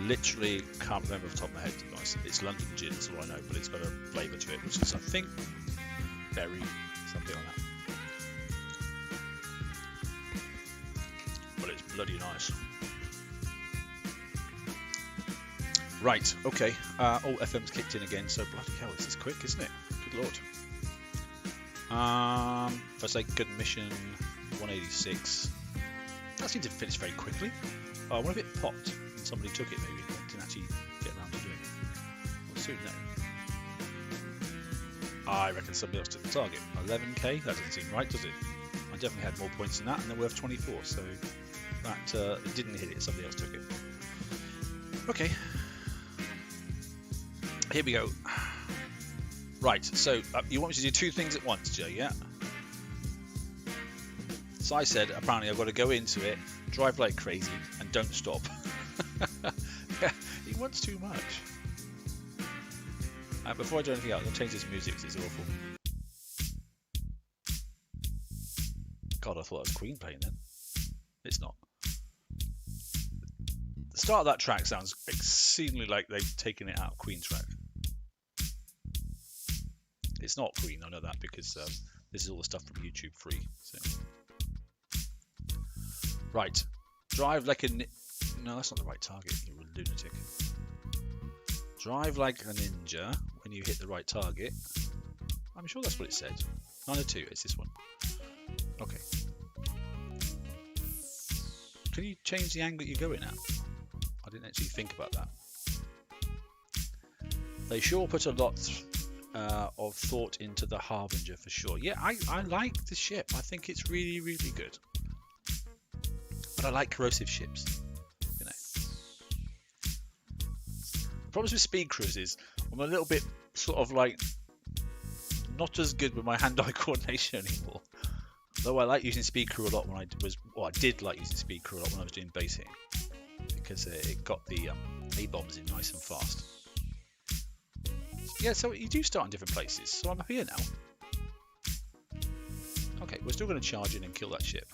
Literally can't remember off the top of my head, to be honest. It's London gin, that's all I know, but it's got a flavour to it, which is, I think, berry, something like that. But it's bloody nice. Right, okay. Oh, FM's kicked in again, so bloody hell, this is quick, isn't it? Good lord. If I say good mission, 186. That seemed to finish very quickly. Oh, I wonder if it popped and somebody took it, maybe. I didn't actually get around to doing it. We'll soon know. I reckon somebody else took the target. 11k? That doesn't seem right, does it? I definitely had more points than that, and they're worth 24, so that it didn't hit it, somebody else took it. Okay. Here we go. Right, so you want me to do two things at once, Joe, yeah? So I said, apparently I've got to go into it, drive like crazy, and don't stop. He wants too much. Before I do anything else, I'll change this music because it's awful. God, I thought it was Queen playing then. It's not. The start of that track sounds exceedingly like they've taken it out of Queen track. It's not Queen, I know that, because this is all the stuff from YouTube free. So. Right, drive like a... No, that's not the right target, you lunatic. Drive like a ninja when you hit the right target. I'm sure that's what it said. 902, it's this one. Okay. Can you change the angle you're going at? I didn't actually think about that. They sure put a lot of thought into the Harbinger for sure. Yeah, I like the ship. I think it's really, really good. But I like corrosive ships. You know. The problems with speed cruises, I'm a little bit sort of like not as good with my hand-eye coordination anymore. Though I like using speed crew a lot when I did like using speed crew a lot when I was doing base hitting, because it got the A-bombs in nice and fast. Yeah, so you do start in different places. So I'm here now. Okay, we're still going to charge in and kill that ship.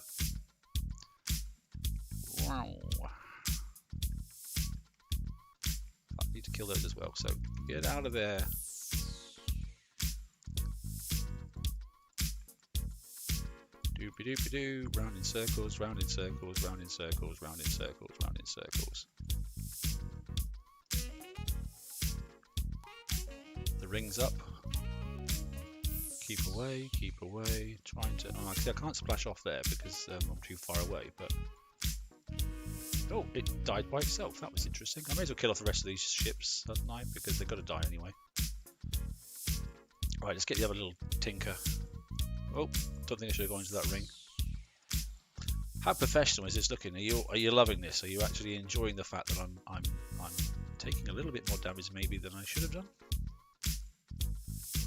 Wow. I need to kill those as well. So get out of there. Doopy doopy doo. Round in circles, round in circles, round in circles, round in circles, round in circles. The ring's up. Keep away, keep away. Trying to. Oh, actually, I can't splash off there because I'm too far away. But oh, it died by itself. That was interesting. I may as well kill off the rest of these ships at night because they've got to die anyway. Right, let's get the other little tinker. Oh, don't think I should have gone into that ring. How professional is this looking? Are you loving this? Are you actually enjoying the fact that I'm taking a little bit more damage maybe than I should have done?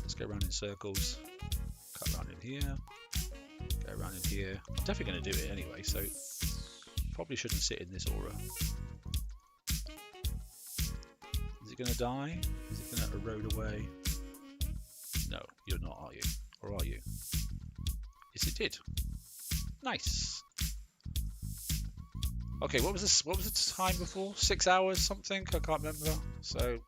Let's go around in circles. Cut around in here. Go around in here. I'm definitely going to do it anyway, so probably shouldn't sit in this aura. Is it going to die? Is it going to erode away? No, you're not, are you? Or are you? Yes, it did. Nice. Okay, what was this? What was the time before? 6 hours, something? I can't remember. So,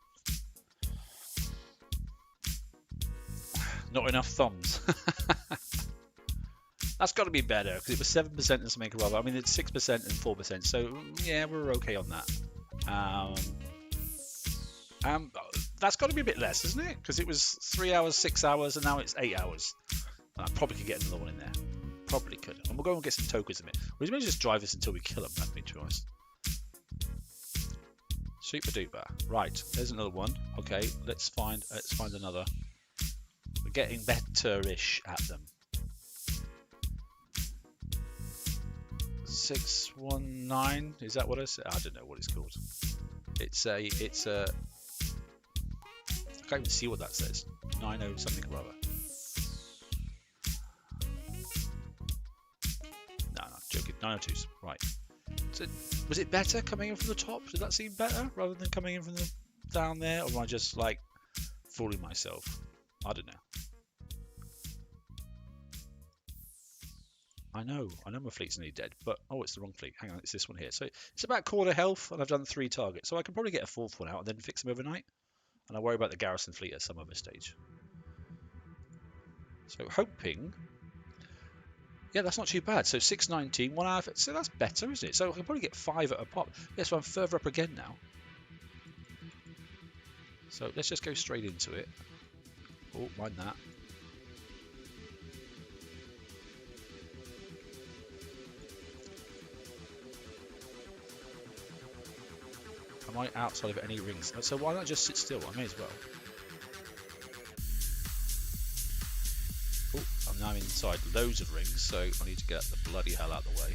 not enough thumbs. That's got to be better because it was 7% and something rather. I mean, it's 6% and 4%. So yeah, we're okay on that. That's got to be a bit less, isn't it? Because it was 3 hours, 6 hours, and now it's 8 hours. I probably could get another one in there. Probably could. And we'll go and get some tokens in it. We may just drive this until we kill them, that'd be too honest. Super duper. Right, there's another one. Okay, let's find another. We're getting better-ish at them. 619, is that what I said? I don't know what it's called. It's a I can't even see what that says. 90 something or other. No, joking. 902s. Right. So, was it better coming in from the top? Did that seem better rather than coming in from the down there? Or am I just like fooling myself? I don't know. I know my fleet's nearly dead, but oh, it's the wrong fleet. Hang on, it's this one here. So it's about quarter health, and I've done 3 targets, so I can probably get a 4th one out and then fix them overnight. And I'll worry about the garrison fleet at some other stage. So hoping, yeah, that's not too bad. So 619, 1 hour, so that's better, isn't it? So I can probably get 5 at a pop. Yeah, so I'm further up again now. So let's just go straight into it. Oh, mind that. Am I outside of any rings? So why not just sit still? I may as well. Oh, I'm now inside loads of rings, so I need to get the bloody hell out of the way.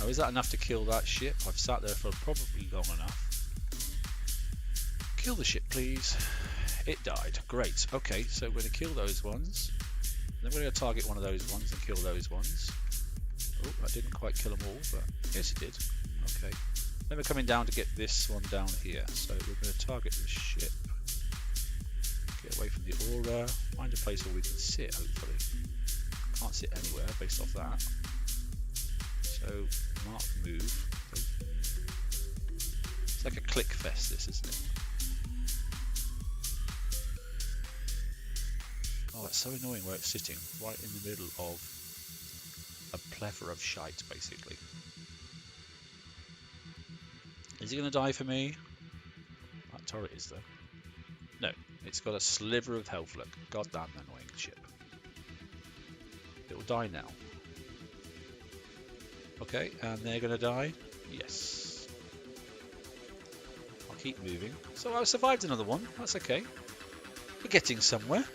Now, is that enough to kill that ship? I've sat there for probably long enough. Kill the ship, please. It died. Great. Okay, so we're going to kill those ones. Then we're going to target one of those ones and kill those ones. Oh, I didn't quite kill them all, but yes, it did. Okay. Then we're coming down to get this one down here. So we're going to target the ship. Get away from the aura. Find a place where we can sit, hopefully. Can't sit anywhere based off that. So, mark move. It's like a click fest, this, isn't it? Oh, it's so annoying where it's sitting. Right in the middle of a plethora of shite, basically. Is he going to die for me? That turret is, though. No, it's got a sliver of health. Look, goddamn annoying ship. It will die now. Okay, and they're going to die? Yes. I'll keep moving. So I survived another one. That's okay. We're getting somewhere.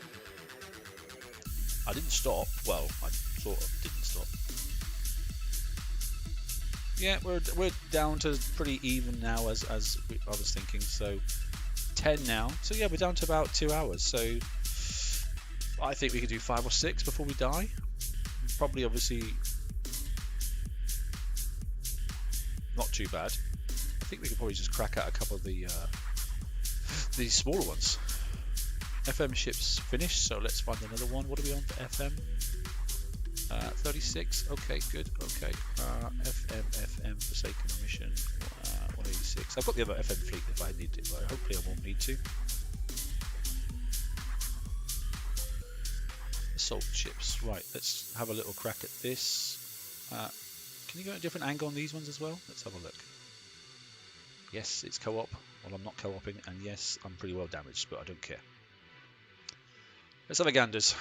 I didn't stop. Well, I sort of didn't stop. Yeah, we're down to pretty even now as I was thinking. So 10 now. So yeah, we're down to about 2 hours. So I think we could do 5 or 6 before we die. Probably, obviously, not too bad. I think we could probably just crack out a couple of the these smaller ones. FM ship's finished, so let's find another one. What are we on for FM? 36. Okay, good. Okay. FM Forsaken Mission 186. I've got the other FM fleet if I need it, but hopefully I won't need to. Assault ships. Right, let's have a little crack at this. Can you go at a different angle on these ones as well? Let's have a look. Yes, it's co-op. Well, I'm not co-oping, and yes, I'm pretty well damaged, but I don't care. Let's have a ganders.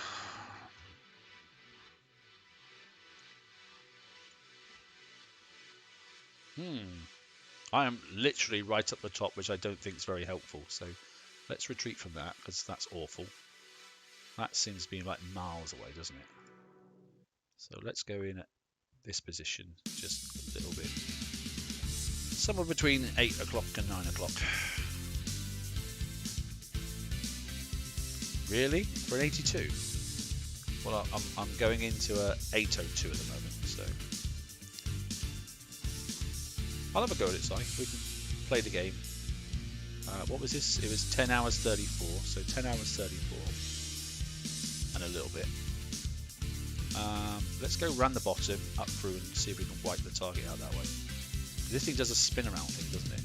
I am literally right up the top, which I don't think is very helpful. So let's retreat from that, because that's awful. That seems to be like miles away, doesn't it? So let's go in at this position just a little bit. Somewhere between 8 o'clock and 9 o'clock. Really? For an 82? Well, I'm going into a 802 at the moment, so I'll have a go at it, Si. We can play the game. What was this? It was 10 hours 34, so 10 hours 34 and a little bit. Let's go round the bottom, up through, and see if we can wipe the target out that way. This thing does a spin around thing, doesn't it?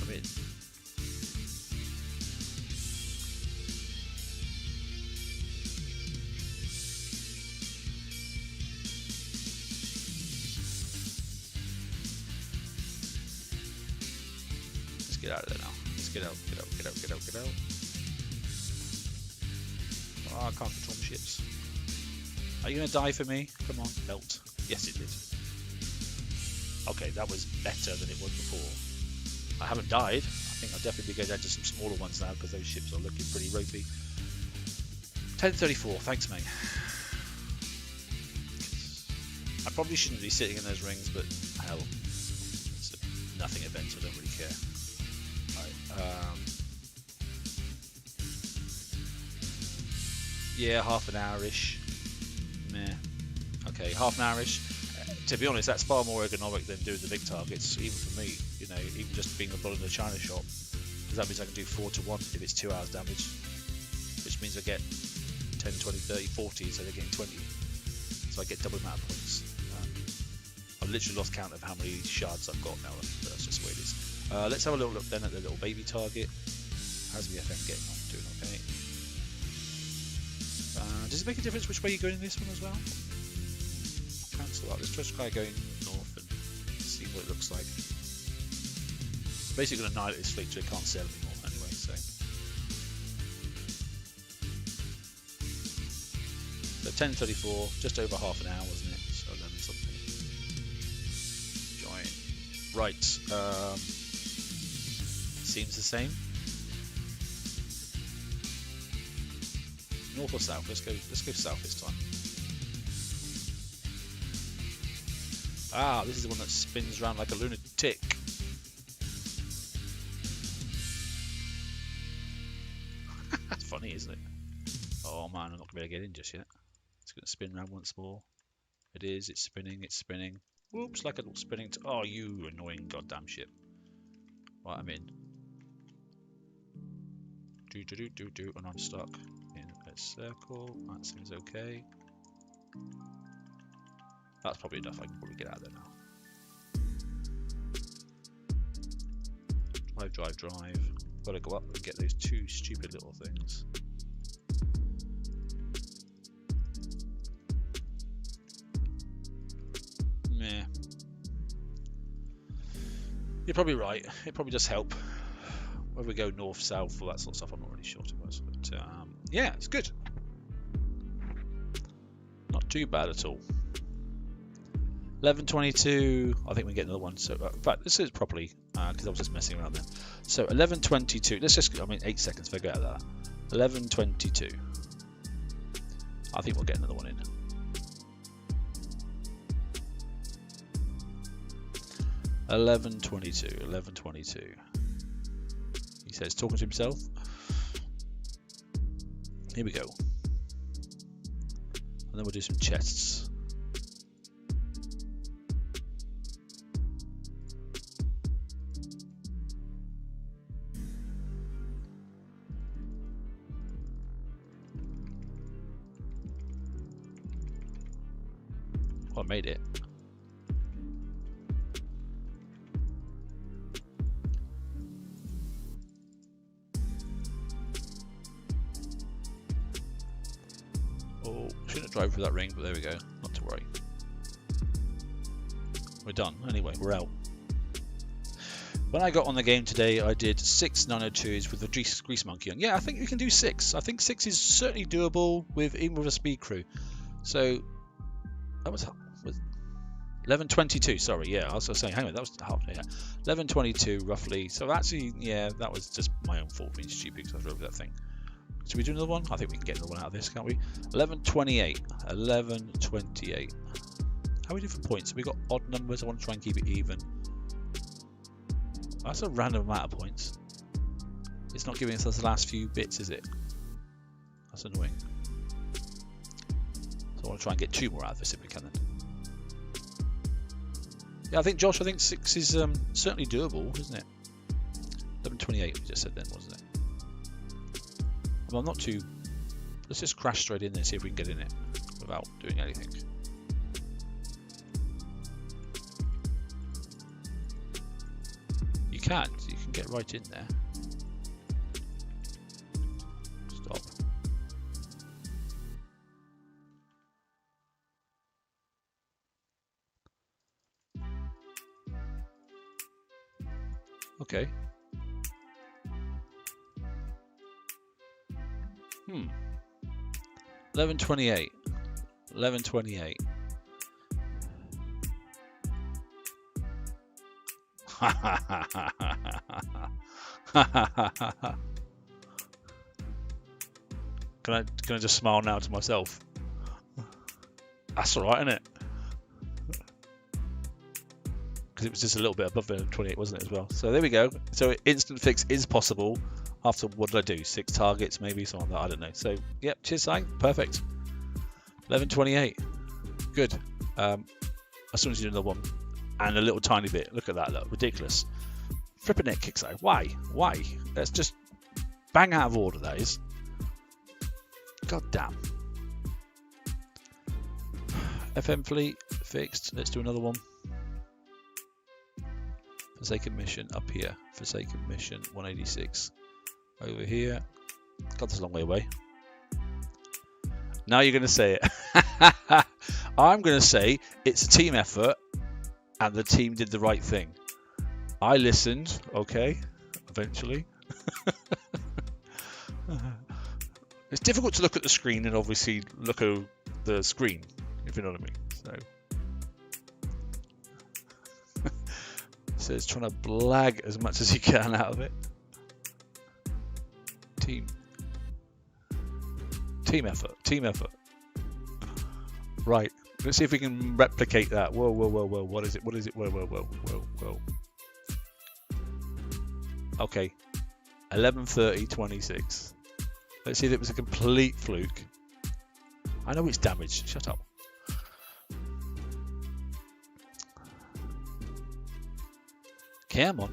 I'm in. Let's get out of there now. Let's get out, get out, get out, get out, get out. Oh, I can't control my ships. Are you going to die for me? Come on, melt. Yes, it did. Okay, that was better than it was before. I haven't died. I think I'll definitely be going down to some smaller ones now because those ships are looking pretty ropey. 1034, thanks, mate. I probably shouldn't be sitting in those rings, but hell, it's a nothing event, so I don't really care. Right, yeah, half an hour-ish. Meh. Okay, half an hour-ish. To be honest, that's far more ergonomic than doing the big targets, even for me. You know, even just being a bull in the China shop, because that means I can do 4 to 1 if it's 2 hours damage, which means I get 10, 20, 30, 40, so they're getting 20. So I get double amount of points. I've literally lost count of how many shards I've got now. That's just the way it is. Let's have a little look then at the little baby target. How's the FM getting on? Doing okay. Does it make a difference which way you're going in this one as well? Cancel that. Let's just try going north and see what it looks like. Basically going to annihilate this fleet so it can't sail anymore anyway, so. So 10:34, just over half an hour, wasn't it? So 11 something. Join. Right. Seems the same. North or south? Let's go south this time. Ah, this is the one that spins around like a lunatic. That's funny, isn't it? Oh man, I'm not going to be able to get in just yet. It's going to spin around once more. It is, it's spinning, it's spinning. Whoops, like a little spinning. Oh, you annoying goddamn ship. Right, I'm in. Do, and I'm stuck in a circle. That seems okay. That's probably enough. I can probably get out of there now. Drive. Gotta go up and get those 2 stupid little things. Meh. You're probably right. It probably does help. Whether we go north, south, all that sort of stuff, I'm not really sure to us. But yeah, it's good. Not too bad at all. 11:22. I think we get another one. So, in fact, this is properly because I was just messing around then. So 11:22. Let's just. I mean, 8 seconds. Figure out that. 11:22. I think we'll get another one in. 11:22. 11:22. He says, talking to himself. Here we go. And then we'll do some chests. Oh, I made it. Oh, shouldn't drive through that ring, but there we go. Not to worry. We're done. Anyway, we're out. When I got on the game today, I did 6 902s with the Grease Monkey on. Yeah, I think we can do 6. I think 6 is certainly doable with even with a speed crew. So that was 11:22. Sorry, yeah, I was saying, hang on, that was half. Yeah, 11:22 roughly. So actually, yeah, that was just my own fault being stupid because I drove that thing. Should we do another one? I think we can get another one out of this, can't we? 11:28. 11:28. How are we doing for points? Have we got odd numbers? I want to try and keep it even. That's a random amount of points. It's not giving us those last few bits, is it? That's annoying. So I want to try and get 2 more out of this if we can then. Yeah, I think, Josh, I think 6 is certainly doable, isn't it? 11:28 we just said then, wasn't it? Well, I'm not too... Let's just crash straight in there and see if we can get in it without doing anything. You can get right in there. Stop. Okay. 11:28. 11:28. Can I just smile now to myself? That's all right, isn't it? Because it was just a little bit above 11:28, wasn't it, as well? So there we go. So instant fix is possible. After, what did I do? 6 targets, maybe something like that. I don't know. So yep, cheers, Sang. Perfect. 11:28. Good. As soon as you do another one, and a little tiny bit. Look at that. Look, ridiculous. Flipping it kicks out. Why? Why? That's just bang out of order. That is. God damn. FM fleet fixed. Let's do another one. Forsaken mission up here. Forsaken mission 186 over here. God, that's a long way away. Now you're going to say it. I'm going to say it's a team effort and the team did the right thing. I listened, okay, eventually. It's difficult to look at the screen and obviously look at the screen, if you know what I mean. So it's trying to blag as much as you can out of it. Team effort. Right, let's see if we can replicate that. Whoa, what is it? Whoa. Okay, 11:30:26. Let's see if it was a complete fluke. I know it's damaged. Shut up. Come on.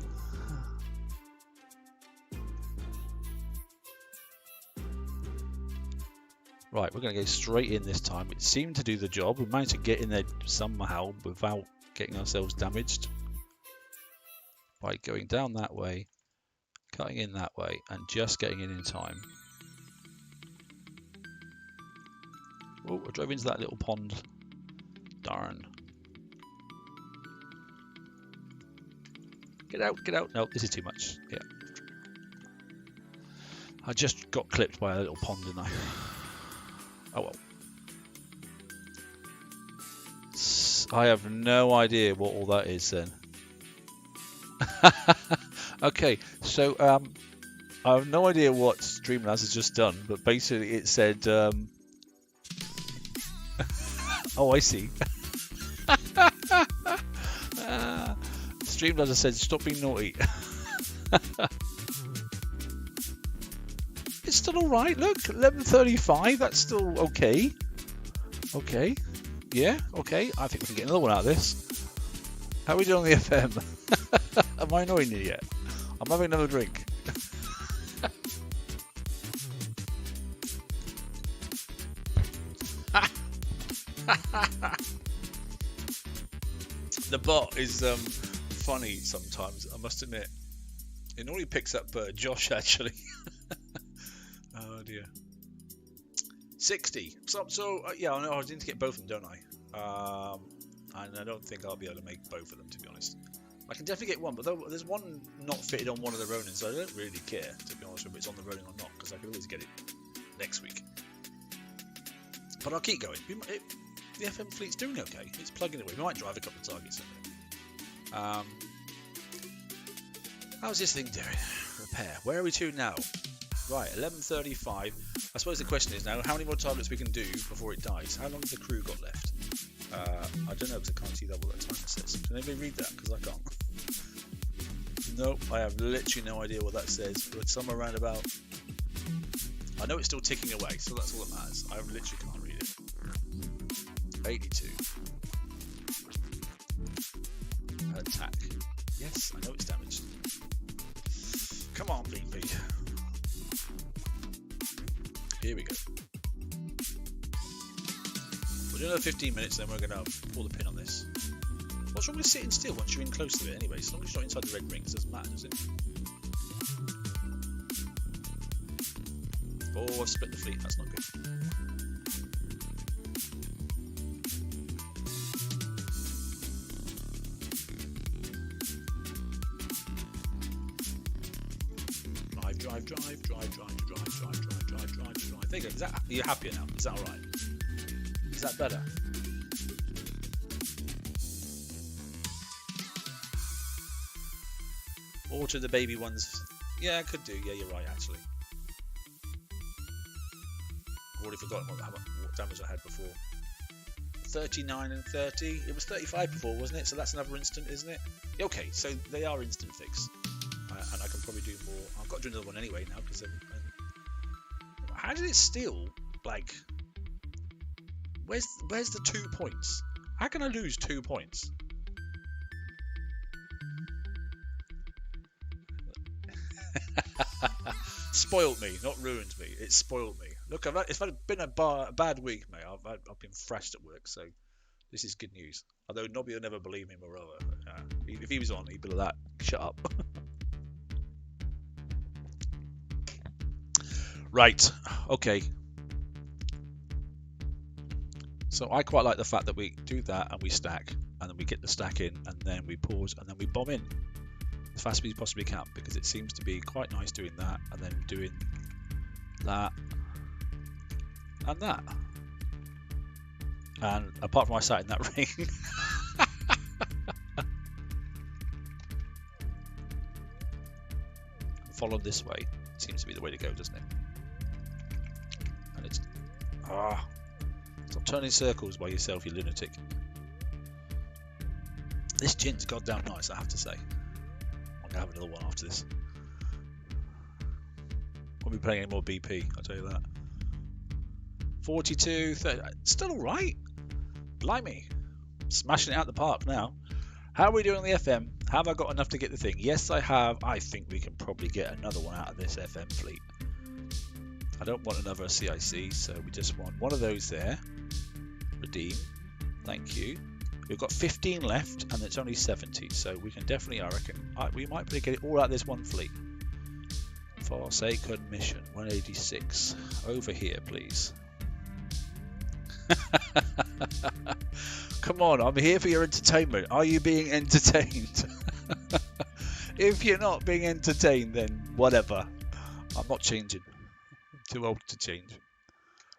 Right, we're going to go straight in this time. It seemed to do the job. We managed to get in there somehow without getting ourselves damaged. By going down that way, cutting in that way, and just getting in time. Oh, I drove into that little pond. Darn. Get out. No, this is too much. Yeah. I just got clipped by a little pond, didn't I? Oh well. I have no idea what all that is then. Okay, so I have no idea what Streamlabs has just done, but basically it said oh, I see. Streamladder said, stop being naughty. It's still alright, look, 11:35, that's still okay. Okay, yeah, okay, I think we can get another one out of this. How are we doing on the FM? Am I annoying you yet? I'm having another drink. The bot is funny sometimes, I must admit. It normally picks up Josh, actually. Oh dear. 60. So yeah, I know I need to get both of them, don't I? And I don't think I'll be able to make both of them, to be honest. I can definitely get one, but there's one not fitted on one of the Ronins, so I don't really care, to be honest, whether it's on the Ronin or not, because I can always get it next week. But I'll keep going. The FM fleet's doing okay. It's plugging away. We might drive a couple of targets in there. How's this thing doing? Repair. Where are we to now? Right, 11:35. I suppose the question is now, how many more targets we can do before it dies? How long has the crew got left? I don't know, because I can't see that what that timer says. Can anybody read that? Because I can't. Nope, I have literally no idea what that says. But somewhere around about... I know it's still ticking away, so that's all that matters. I literally can't read it. 82. Attack. Yes, I know it's damaged. Come on, VP. Here we go. We'll do another 15 minutes, then we're going to pull the pin on this. What's wrong with sitting still once you're in close to it anyway? As long as you're not inside the red ring, it doesn't matter, does it? Oh, I've split the fleet. That's not good. Drive. There you go. You're happier now? Is that alright? Is that better? Alter the baby ones. Yeah, I could do. Yeah, you're right, actually. I've already forgotten what damage I had before. 39 and 30. It was 35 before, wasn't it? So that's another instant, isn't it? Okay, so they are instant fix. And I can probably do more. I've got to do another one anyway now, because how did it still, like, where's the 2 points? How can I lose 2 points? Spoiled me, not ruined me. It spoiled me. Look, it's been a bad week, mate. I've been thrashed at work, so this is good news. Although Nobby will never believe me, moreover. If he was on, he'd be like that. Shut up. Right, okay. So I quite like the fact that we do that and we stack, and then we get the stack in, and then we pause, and then we bomb in as fast as we possibly can, because it seems to be quite nice doing that, and then doing that, and that. And apart from I sat in that ring, follow this way seems to be the way to go, doesn't it? And it's stop turning circles by yourself, you lunatic. This gin's goddamn nice, I have to say. I'm gonna have another one after this. Won't be playing any more BP, I'll tell you that. 42, 30, still alright. Blimey. Smashing it out the park now. How are we doing on the FM? Have I got enough to get the thing? Yes, I have. I think we can probably get another one out of this FM fleet. I don't want another CIC, so we just want one of those there. Redeem. Thank you. We've got 15 left, and it's only 70, so we can definitely, I reckon, we might be able to get it all out of this one fleet. Forsaken mission, 186. Over here, please. Come on, I'm here for your entertainment. Are you being entertained? If you're not being entertained, then whatever. I'm not changing. I'm too old to change.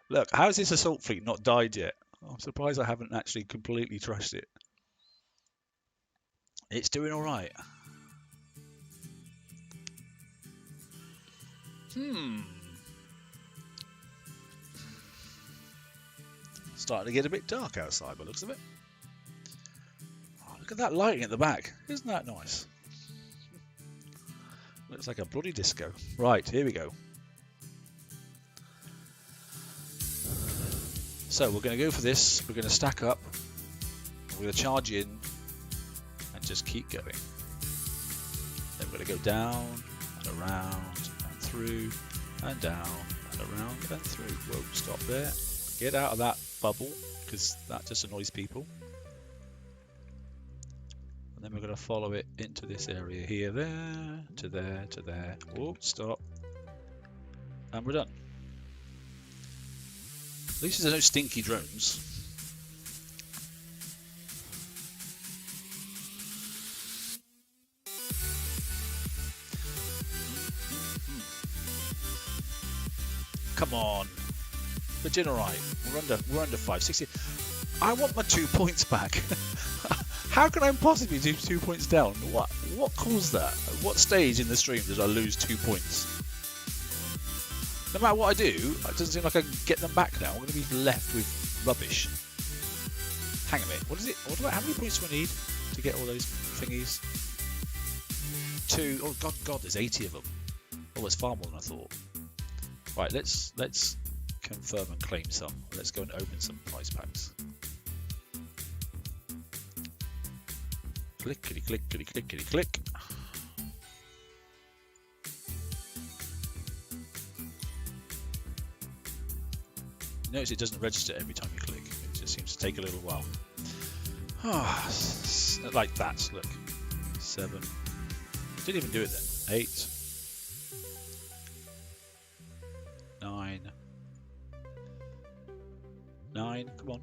Look, how's this assault fleet not died yet? I'm surprised I haven't actually completely trashed it. It's doing alright. Starting to get a bit dark outside by the looks of it. Oh, Look at that lighting at the back. Isn't that nice? Looks like a bloody disco. Right, here we go. So we're going to go for this. We're going to stack up. We're going to charge in and just keep going. Then we're going to go down and around and through and down and around and through. Whoa, stop there. Get out of that bubble because that just annoys people. And then we're going to follow it into this area here, there, to there, to there. Whoa, stop. And we're done. At least there's no stinky drones. Come on. We're doing alright. We're under 560. I want my 2 points back. How can I possibly do 2 points down? What caused that? At what stage in the stream did I lose 2 points? No matter what I do, it doesn't seem like I can get them back now. I'm going to be left with rubbish. Hang a minute. What is it? How many points do I need to get all those thingies? 2. Oh God, there's 80 of them. Oh, there's far more than I thought. Right, let's confirm and claim some. Let's go and open some prize packs. Clickety click, clickety clickety click. Notice it doesn't register every time you click. It just seems to take a little while. Like that, look. 7. Didn't even do it then. 8. 9. 9, come on.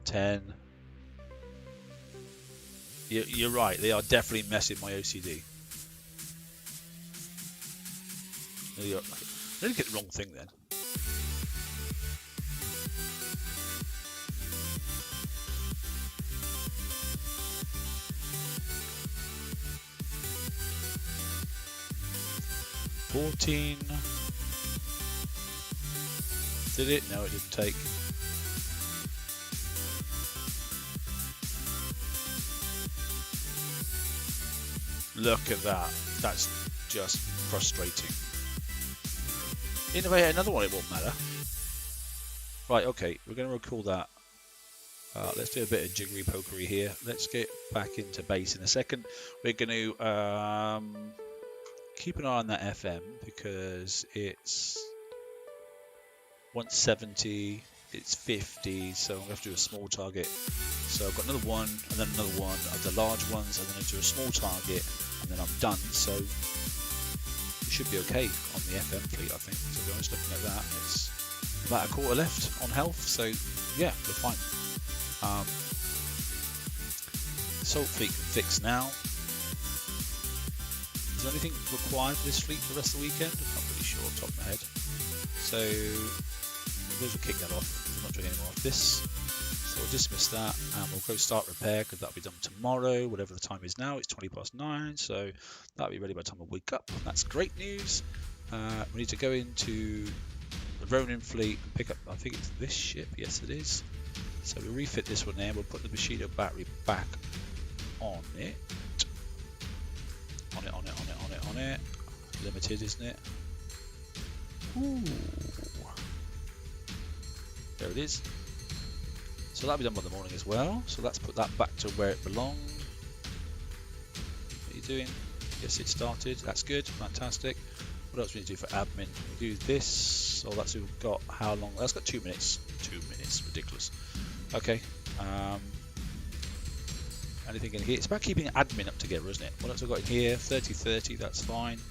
10. You're right, they are definitely messing my OCD. I didn't get the wrong thing then. $14. Did it? No, it didn't take. Look at that. That's just frustrating. Innovate another one, it won't matter. Right, okay, we're going to recall that. Let's do a bit of jiggery pokery here. Let's get back into base in a second. We're going to keep an eye on that FM because it's 170, it's 50, so I'm going to have to do a small target. So I've got another one, and then another one of the large ones, and then I do a small target, and then I'm done. So we should be okay on the FM fleet, I think. To be honest, looking at that, it's about a quarter left on health, so yeah, we're fine. Assault fleet can fix now. Is there anything required for this fleet for the rest of the weekend? I'm not really sure off the top of my head. So those will kick that off. I'm not doing any more of this. So we'll dismiss that and we'll go start repair because that'll be done tomorrow, whatever the time is now. It's 9:20, so that'll be ready by the time I wake up. That's great news. We need to go into the Ronin fleet and pick up, I think it's this ship. Yes, it is. So we'll refit this one there. We'll put the Bushido battery back on it. On it. Limited, isn't it? Ooh. There it is. So that'll be done by the morning as well. So let's put that back to where it belonged. What are you doing? Yes, it started. That's good. Fantastic. What else do we need to do for admin? We do this. Oh, that's we've got how long? That's got 2 minutes. 2 minutes. Ridiculous. Okay. Anything in here? It's about keeping admin up together, isn't it? What else have I got in here? 30-30. That's fine.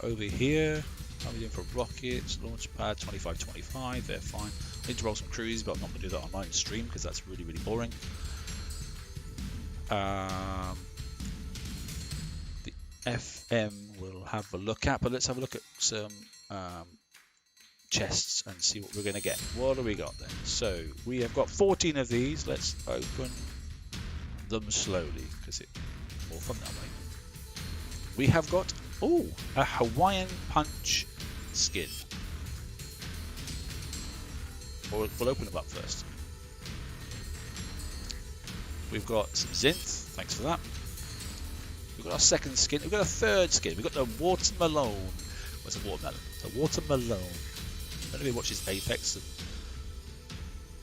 Over here. How are we doing for rockets? Launch pad 25-25. They're fine. I need to roll some crews, but I'm not going to do that on my own stream because that's really, really boring. The FM we'll have a look at, but let's have a look at some chests and see what we're going to get. What do we got then? So we have got 14 of these. Let's open them slowly because it's more fun that way. We have got a Hawaiian Punch skin. Or we'll open them up first. We've got some Zinth. Thanks for that. We've got our second skin. We've got a third skin. We've got the watermelon. What's a watermelon? A watermelon. I don't know if he watches Apex and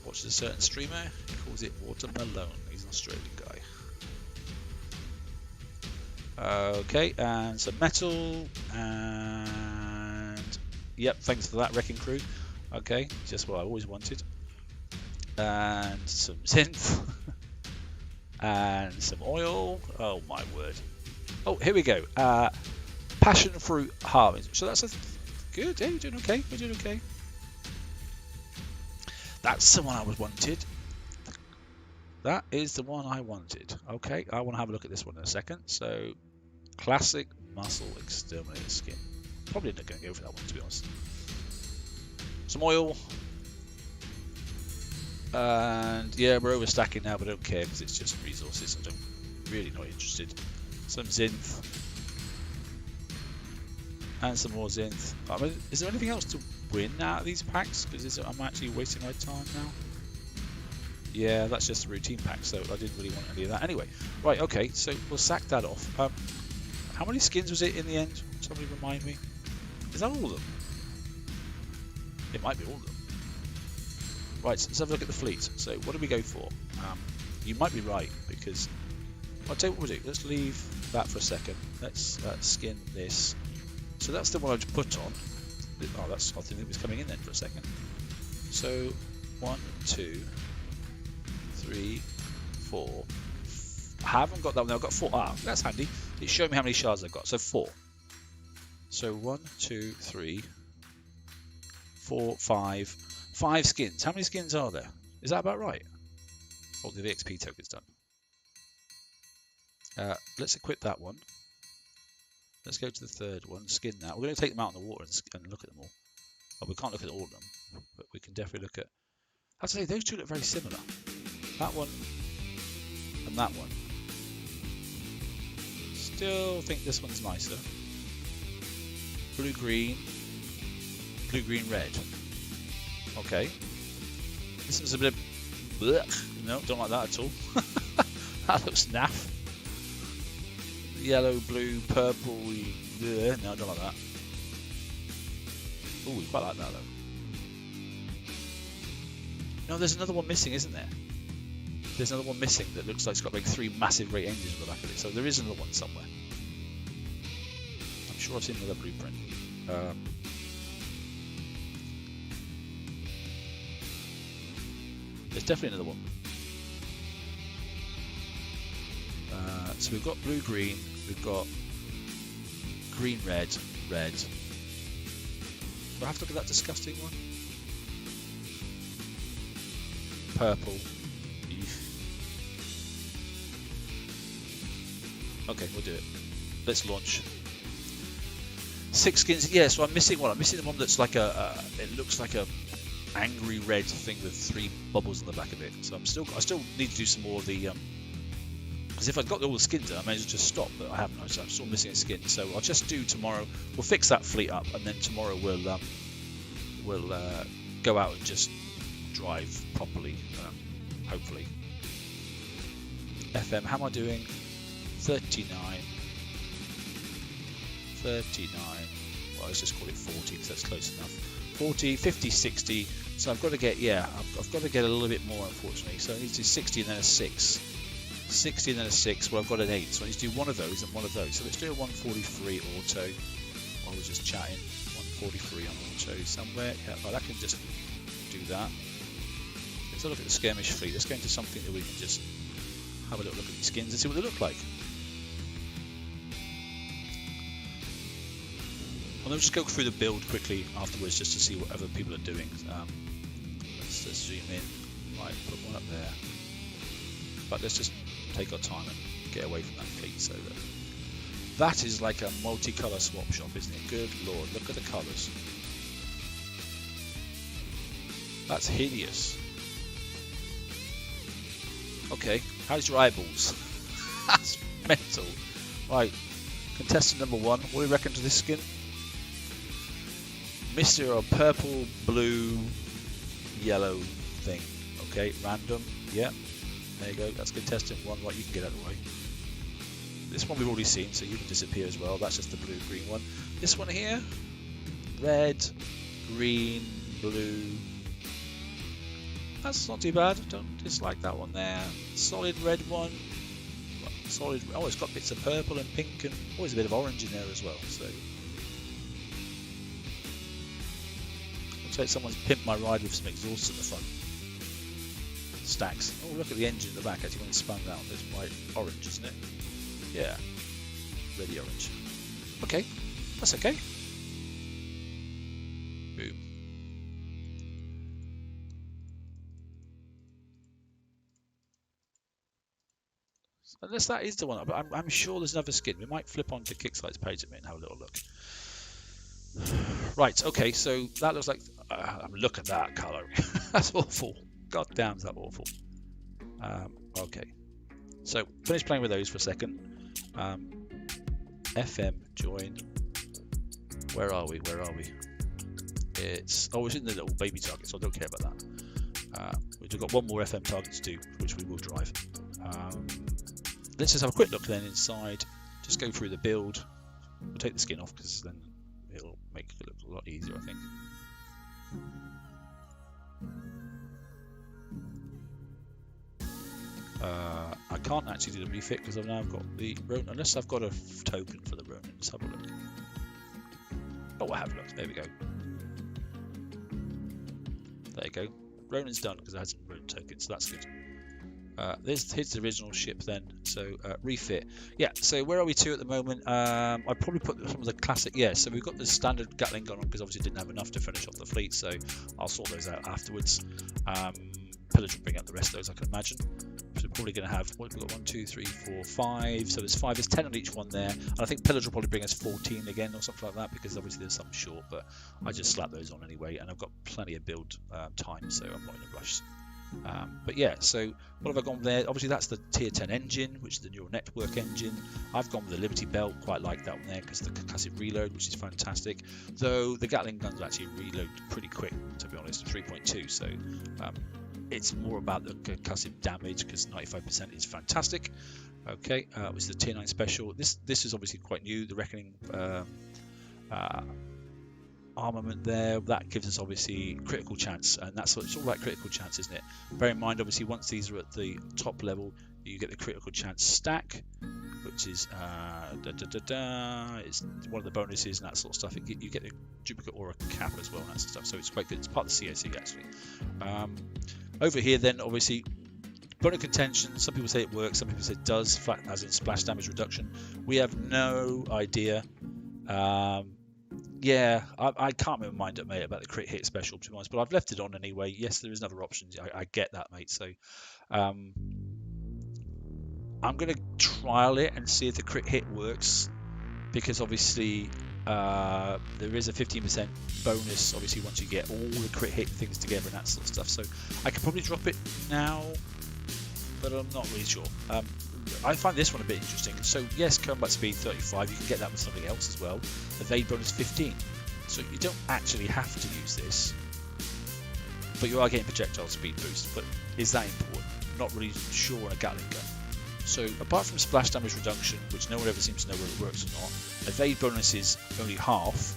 watches a certain streamer. He calls it watermelon. He's an Australian guy. Okay, and some metal. And yep, thanks for that, Wrecking Crew. Okay, just what I always wanted. And some Zinth. And some oil. Oh my word. Oh, here we go. Passion fruit harvest. So that's good. Yeah, you're doing okay. You're doing okay. That's the one I wanted. That is the one I wanted. Okay, I want to have a look at this one in a second. So, classic muscle exterminator skin. Probably not going to go for that one, to be honest. Some oil. And yeah, we're overstacking now, but I don't care because it's just resources. I'm really not interested. Some Zinth. And some more Zinth. I mean, is there anything else to win out of these packs? Because I'm actually wasting my time now. Yeah, that's just a routine pack, so I didn't really want any of that. Anyway, right, okay, so we'll sack that off. How many skins was it in the end? Somebody remind me. Is that all of them? It might be all of them. Right, so let's have a look at the fleet. So what do we go for? You might be right, because I'll tell you what we'll do. Let's leave that for a second. Let's skin this. So that's the one I just put on. Oh, I think it was coming in then for a second. So 1, 2, 3, 4. I haven't got that one. I've got 4. Ah, that's handy. It's showing me how many shards I've got. So 4. So 1, 2, 3, 4, 5. 5 skins. How many skins are there? Is that about right? Oh, the XP token's done. Let's equip that one. Let's go to the third one, skin that. We're going to take them out in the water and look at them all. Well, we can't look at all of them, but we can definitely look at... I have to say, those two look very similar. That one and that one. Still think this one's nicer. Blue-green, red. Okay. This one's a bit of... Blech. No, don't like that at all. That looks naff. Yellow, blue, purple. No, I don't like that. Oh, we quite like that though. No, there's another one missing, isn't there? There's another one missing that looks like it's got like 3 massive great engines on the back of it. So there is another one somewhere. I'm sure I've seen another blueprint. There's definitely another one. So we've got blue, green. We've got green, red. Do I have to look at that disgusting one? Purple. Okay, we'll do it. Let's launch. 6 skins. Yeah, so I'm missing one. I'm missing the one that's like it looks like a angry red thing with 3 bubbles on the back of it. So I still need to do some more of the because if I'd got all the skins in, I may as well just stop, but I haven't. So I'm still missing a skin. So I'll just do tomorrow. We'll fix that fleet up, and then tomorrow we'll go out and just drive properly, hopefully. FM, how am I doing? 39. Well, let's just call it 40 because that's close enough. 40, 50, 60. So I've got to get, I've got to get a little bit more, unfortunately. So I need to do 60 and then a 6. 60 and then a 6. Well, I've got an 8. So I need to do one of those and one of those. So let's do a 143 auto while we're just chatting. 143 on auto somewhere. Yeah, well, I can just do that. Let's look at the skirmish fleet. Let's go into something that we can just have a little look at the skins and see what they look like. I'll just go through the build quickly afterwards just to see what other people are doing. Let's just zoom in. Right, put one up there. But let's just take our time and get away from that fleet. So that is like a multicolour swap shop, isn't it? Good lord, look at the colours. That's hideous. Okay, how's your eyeballs? That's mental. Right, contestant number 1. What do you reckon to this skin? Mr. Purple, blue, yellow thing. Okay, random. Yeah. There you go. That's good. Testing one. Right, you can get out of the way. This one we've already seen, so you can disappear as well. That's just the blue-green one. This one here, red, green, blue. That's not too bad. Don't dislike that one there. Solid red one. Solid. Oh, it's got bits of purple and pink and always a bit of orange in there as well. So looks like someone's pimped my ride with some exhausts at the front. Stacks. Oh, look at the engine at the back. Actually, when it's spun out, it's white orange, isn't it? Yeah, ready orange. Okay, that's okay. Boom. So unless that is the one, but I'm sure there's another skin. We might flip onto Kickstarter's page a minute and have a little look. Right, okay, so that looks like... look at that colour. That's awful. God damn, is that awful. Okay, so finish playing with those for a second. FM join. Where are we? It's it's in the little baby target, so I don't care about that. We've got one more FM target to do, which we will drive. Let's just have a quick look then inside. Just go through the build. We'll take the skin off because then it'll make it look a lot easier, I think. I can't actually do the refit because I've now got the Ronin, unless I've got a token for the Ronin. Let's have a look. Oh, I have looked. There we go. There you go. Ronin's done because it has some Ronin tokens, so that's good. Here's the original ship then. So refit. Yeah. So where are we to at the moment? I probably put some of the classic. Yeah. So we've got the standard Gatling gun on because obviously didn't have enough to finish off the fleet. So I'll sort those out afterwards. Pillage will bring out the rest of those, I can imagine. So we're probably going to have, what have we got? 1, 2, 3, 4, 5. So there's 5, there's 10 on each one there. And I think Pillage will probably bring us 14 again or something like that because obviously there's some short, but I just slap those on anyway. And I've got plenty of build time, so I'm not in a rush. But yeah, so what have I gone there? Obviously that's the tier 10 engine, which is the neural network engine. I've gone with the Liberty belt, quite like that one there because the concussive reload, which is fantastic. Though the Gatling guns actually reload pretty quick, to be honest, 3.2. So it's more about the concussive damage because 95% is fantastic. Okay, which is the tier 9 special. This is obviously quite new. The Reckoning armament there, that gives us obviously critical chance, and it's all about critical chance, isn't it? Bear in mind, obviously, once these are at the top level, you get the critical chance stack, which is it's one of the bonuses and that sort of stuff. You get the duplicate aura cap as well and that sort of stuff, so it's quite good. It's part of the CAC actually. Over here then, obviously, bone of contention. Some people say it works, some people say it does, flat as in splash damage reduction. We have no idea. Yeah, I can't make my mind up, mate, about the crit hit special, to be honest, but I've left it on anyway. Yes, there is another option. I get that, mate. So I'm going to trial it and see if the crit hit works, because obviously there is a 15% bonus, obviously, once you get all the crit hit things together and that sort of stuff. So I could probably drop it now, but I'm not really sure. I find this one a bit interesting. So yes, combat speed 35, you can get that with something else as well. Evade bonus 15. So you don't actually have to use this, but you are getting projectile speed boost. But is that important? Not really sure on a Gatling gun. So apart from splash damage reduction, which no one ever seems to know whether it works or not, evade bonus is only half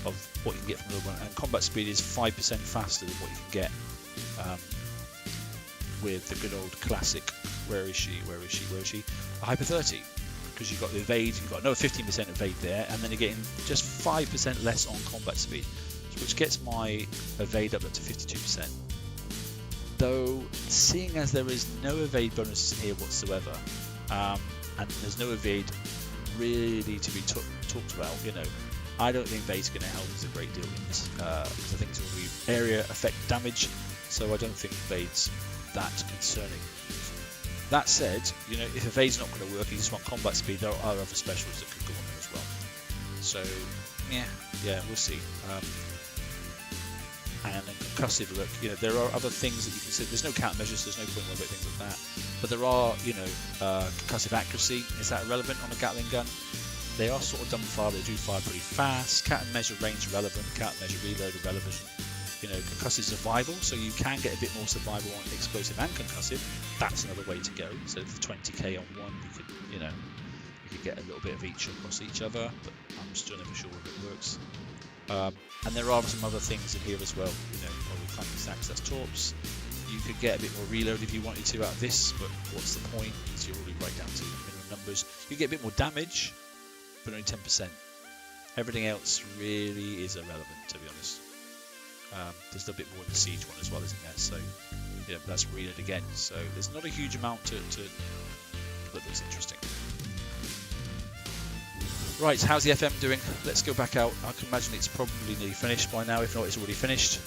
of what you can get from the other one, and combat speed is 5% faster than what you can get with the good old classic. Where is she? A Hyper 30, because you've got the evade, you've got another 15% evade there, and then you're getting just 5% less on combat speed, which gets my evade up to 52%. Though, seeing as there is no evade bonuses in here whatsoever, and there's no evade really to be talked about, I don't think evade's going to help us a great deal in this, because I think it's going to be area effect damage, so I don't think evade's that concerning. That said, if evade's not going to work, you just want combat speed, there are other specials that could go on there as well. So, yeah, we'll see. And then concussive look, there are other things that you can see. There's no countermeasures, there's no point worrying about things like that. But there are, concussive accuracy. Is that relevant on a Gatling gun? They are sort of dumb fire, they do fire pretty fast. Countermeasure range relevant, countermeasure reload irrelevant. Concussive survival, so you can get a bit more survival on explosive and concussive. that's another way to go. So for 20k on one, you could get a little bit of each across each other, but I'm still never sure if it works. And there are some other things in here as well. We can't use access torps. You could get a bit more reload if you wanted to out of this, but what's the point? Because you're already right down to the minimum numbers. You get a bit more damage, but only 10%. Everything else really is irrelevant, to be honest. There's a bit more in the siege one as well, isn't there? So that's reload again. So there's not a huge amount to that looks interesting. Right, how's the FM doing? Let's go back out. I can imagine it's probably nearly finished by now. If not, it's already finished.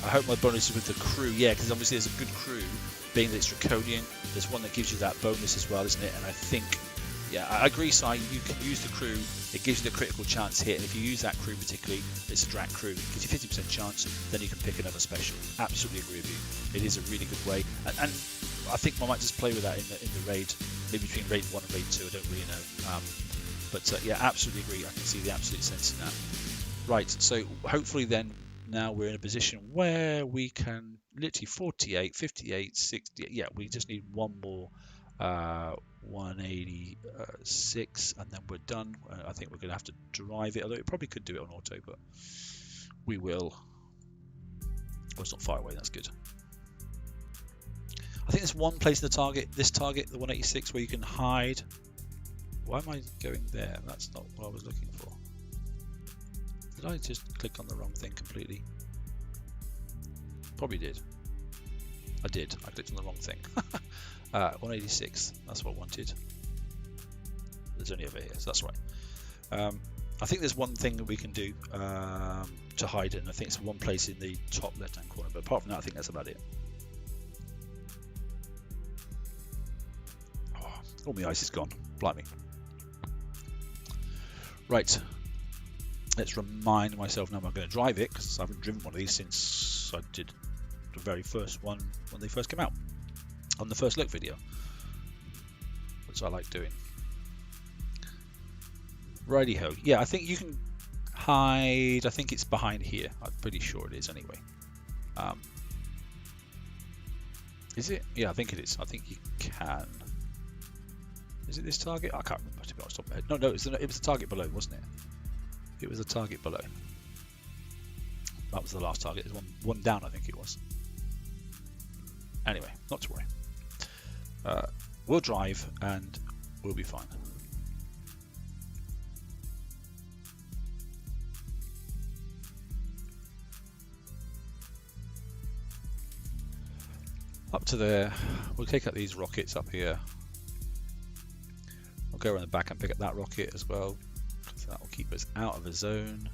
I hope my bonus is with the crew. Yeah, because obviously there's a good crew, being that it's Draconian. There's one that gives you that bonus as well, isn't it? And I think, yeah, I agree, Si. You can use the crew. It gives you the critical chance hit. And if you use that crew particularly, it's a Drac crew. It gives you 50% chance. Then you can pick another special. Absolutely agree with you. It is a really good way. And I think I might just play with that in the raid, maybe between raid 1 and raid 2. I don't really know. But yeah, absolutely agree. I can see the absolute sense in that. Right, so hopefully then now we're in a position where we can literally 48, 58, 60. Yeah, we just need one more 186 and then we're done. I think we're going to have to drive it, although it probably could do it on auto, but we will. Oh, it's not far away, that's good. I think there's one place in the target, the 186, where you can hide. Why am I going there? That's not what I was looking for. Did I just click on the wrong thing completely? Probably did. I did. I clicked on the wrong thing. 186. That's what I wanted. There's only over here, so that's right. I think there's one thing that we can do to hide it, and I think it's one place in the top left-hand corner. But apart from that, I think that's about it. Oh, all my ice is gone. Blimey. Right. Let's remind myself now I'm going to drive it, because I haven't driven one of these since I did the very first one when they first came out on the first look video, which I like doing. Righty ho. Yeah, I think you can hide. I think it's behind here. I'm pretty sure it is anyway. Is it? Yeah, I think it is. I think you can. Is it this target? I can't remember, to be honest, off my head. No, it was the target below, wasn't it? It was the target below. That was the last target. There's one down, I think it was. Anyway, not to worry. We'll drive and we'll be fine. Up to there. We'll take out these rockets up here. We'll go around the back and pick up that rocket as well. So that will keep us out of the zone.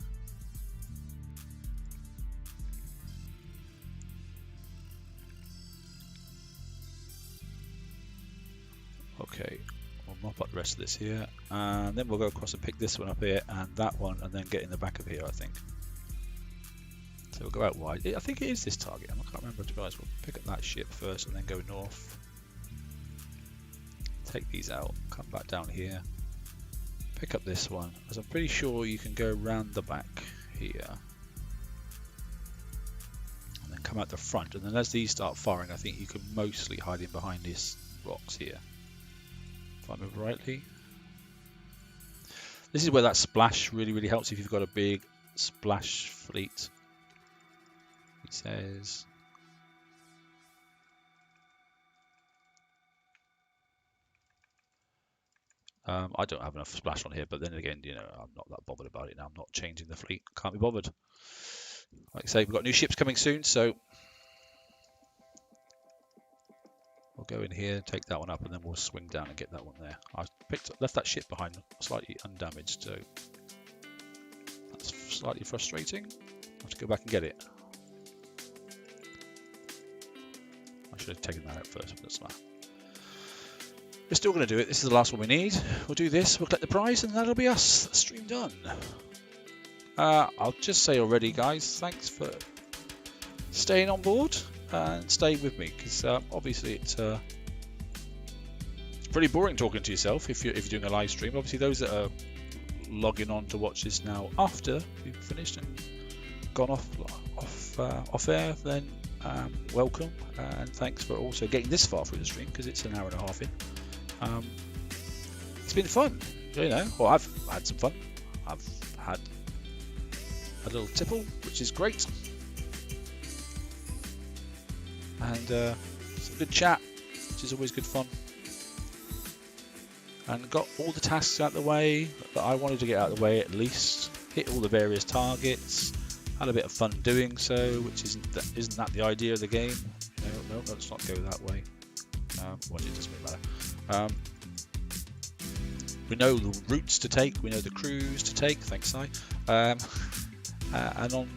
Okay, we'll mop up the rest of this here, and then we'll go across and pick this one up here and that one, and then get in the back of here, I think. So we'll go out wide. I think it is this target. I can't remember, to be honest. We'll pick up that ship first and then go north. Take these out, come back down here. Pick up this one, as I'm pretty sure you can go around the back here and then come out the front, and then as these start firing, I think you can mostly hide in behind these rocks here, if I move rightly. This is where that splash really helps if you've got a big splash fleet. It says I don't have enough splash on here, but then again, I'm not that bothered about it now. I'm not changing the fleet. Can't be bothered. Like I say, we've got new ships coming soon, so we'll go in here, take that one up, and then we'll swing down and get that one there. I left that ship behind, slightly undamaged, so that's slightly frustrating. I have to go back and get it. I should have taken that out first, but that's not. We're still going to do it. This is the last one we need. We'll do this, we'll collect the prize, and that'll be us. Stream done. I'll just say already, guys, thanks for staying on board and staying with me, because obviously it's pretty boring talking to yourself if you're doing a live stream. Obviously, those that are logging on to watch this now after we've finished and gone off air, then welcome, and thanks for also getting this far through the stream, because it's an hour and a half in. It's been fun, you know. Well, I've had some fun. I've had a little tipple, which is great, and some good chat, which is always good fun. And got all the tasks out of the way that I wanted to get out of the way, at least. Hit all the various targets. Had a bit of fun doing so, which isn't that the idea of the game? No, let's not go that way. Well, it doesn't really matter. We know the routes to take. We know the crews to take. Thanks, Si. And on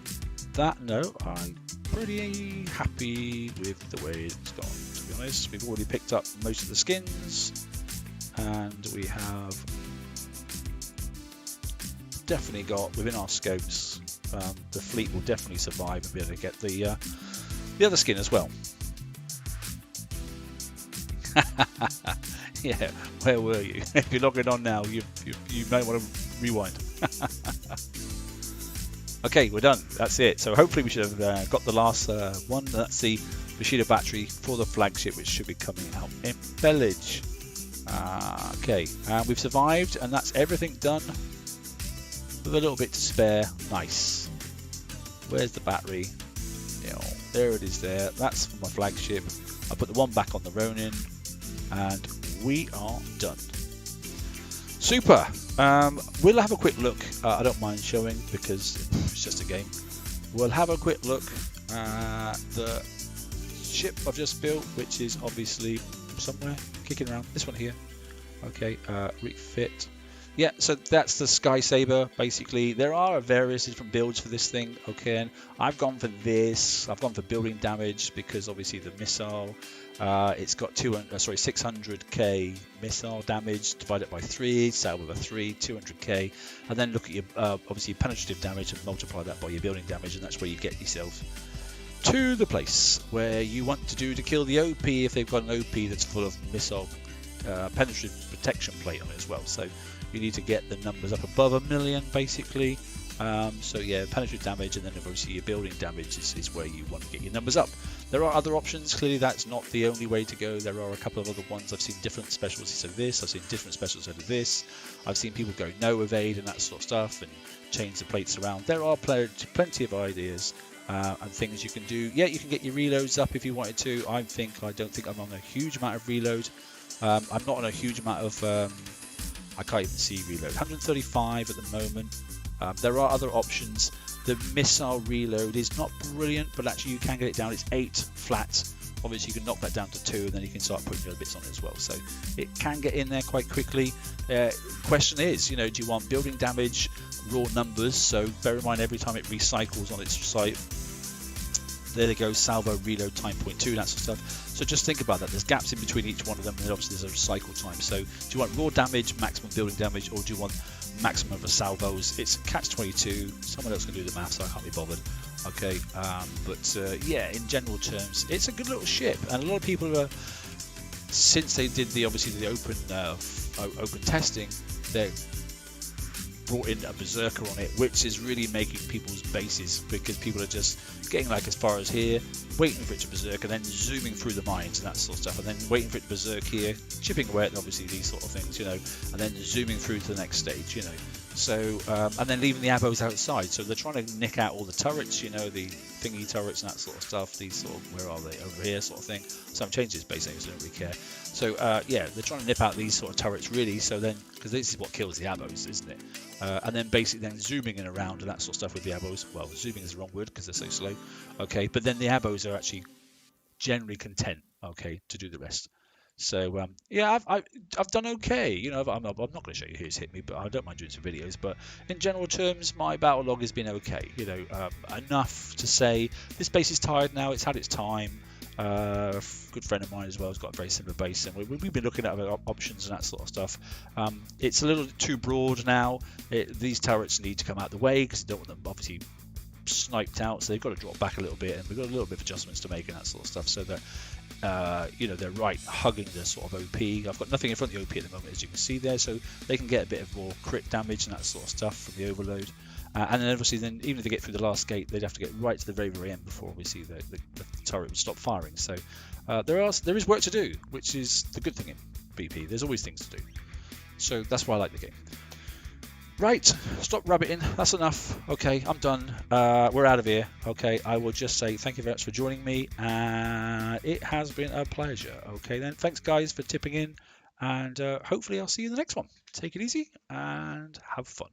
that note, I'm pretty happy with the way it's gone, to be honest. We've already picked up most of the skins, and we have definitely got within our scopes. The fleet will definitely survive and be able to get the other skin as well. Yeah, where were you? If you're logging on now, you might want to rewind. Okay, we're done. That's it. So hopefully we should have got the last one. That's the Machida battery for the flagship, which should be coming out in Bellage. Okay, and we've survived, and that's everything done with a little bit to spare. Nice. Where's the battery? There it is there. That's for my flagship. I put the one back on the Ronin, and we are done. Super. We'll have a quick look. I don't mind showing because it's just a game. We'll have a quick look at the ship I've just built, which is obviously somewhere kicking around. This one here. Okay, refit. Yeah, so that's the Sky Saber. Basically, there are various different builds for this thing. Okay, and I've gone for this. I've gone for building damage because obviously the missile. It's got 600k missile damage divided by 3, sail with a 3, 200k, and then look at your obviously penetrative damage and multiply that by your building damage, and that's where you get yourself to the place where you want to kill the OP if they've got an OP that's full of missile penetrative protection plate on it as well. So you need to get the numbers up above 1 million basically. So yeah, penetrative damage, and then obviously your building damage is where you want to get your numbers up. There are other options. Clearly that's not the only way to go. There are a couple of other ones. I've seen different specialties of this. I've seen different specialties of this. I've seen people go no evade and that sort of stuff and change the plates around. There are plenty of ideas and things you can do. Yeah, you can get your reloads up if you wanted to. I don't think I'm on a huge amount of reload. I'm not on a huge amount of I can't even see reload. 135 at the moment. There are other options. The missile reload is not brilliant, but actually you can get it down. It's 8 flat. Obviously you can knock that down to 2, and then you can start putting other bits on it as well. So it can get in there quite quickly. Question is, do you want building damage, raw numbers? So bear in mind every time it recycles on its site, there they go, salvo, reload, time point 2, that sort of stuff. So just think about that. There's gaps in between each one of them, and obviously there's a recycle time. So do you want raw damage, maximum building damage, or do you want maximum of the salvos? It's catch-22. Someone else can do the maths, so I can't be bothered. Okay, yeah, in general terms, it's a good little ship, and a lot of people are, since they did the open testing, they brought in a berserker on it, which is really making people's bases, because people are just getting like as far as here, waiting for it to berserk, and then zooming through the mines and that sort of stuff, and then waiting for it to berserk here, chipping away at obviously these sort of things, and then zooming through to the next stage, So, and then leaving the abos outside. So they're trying to nick out all the turrets, the thingy turrets and that sort of stuff. These sort of, where are they? Over here, sort of thing. So I've changed this base names, I don't really care. So yeah, they're trying to nip out these sort of turrets really. So then, because this is what kills the abos, isn't it? And then basically then zooming in around and that sort of stuff with the abos. Well, zooming is the wrong word because they're so slow. Okay, but then the abos are actually generally content, okay, to do the rest. So yeah, I've done okay. I'm not going to show you who's hit me, but I don't mind doing some videos. But in general terms, my battle log has been okay. Enough to say this base is tired now. It's had its time. Good friend of mine as well has got a very similar base, and we've been looking at other options and that sort of stuff. It's a little too broad now. These turrets need to come out the way because they don't want them obviously sniped out, so they've got to drop back a little bit, and we've got a little bit of adjustments to make and that sort of stuff, so that they're right hugging the sort of OP. I've got nothing in front of the OP at the moment, as you can see there, so they can get a bit of more crit damage and that sort of stuff from the overload. And then obviously, then even if they get through the last gate, they'd have to get right to the very, very end before obviously the turret would stop firing. So there is work to do, which is the good thing in BP. There's always things to do. So that's why I like the game. Right, stop rabbiting. That's enough. Okay, I'm done. We're out of here. Okay, I will just say thank you very much for joining me. It has been a pleasure. Okay, then. Thanks, guys, for tipping in. And hopefully I'll see you in the next one. Take it easy and have fun.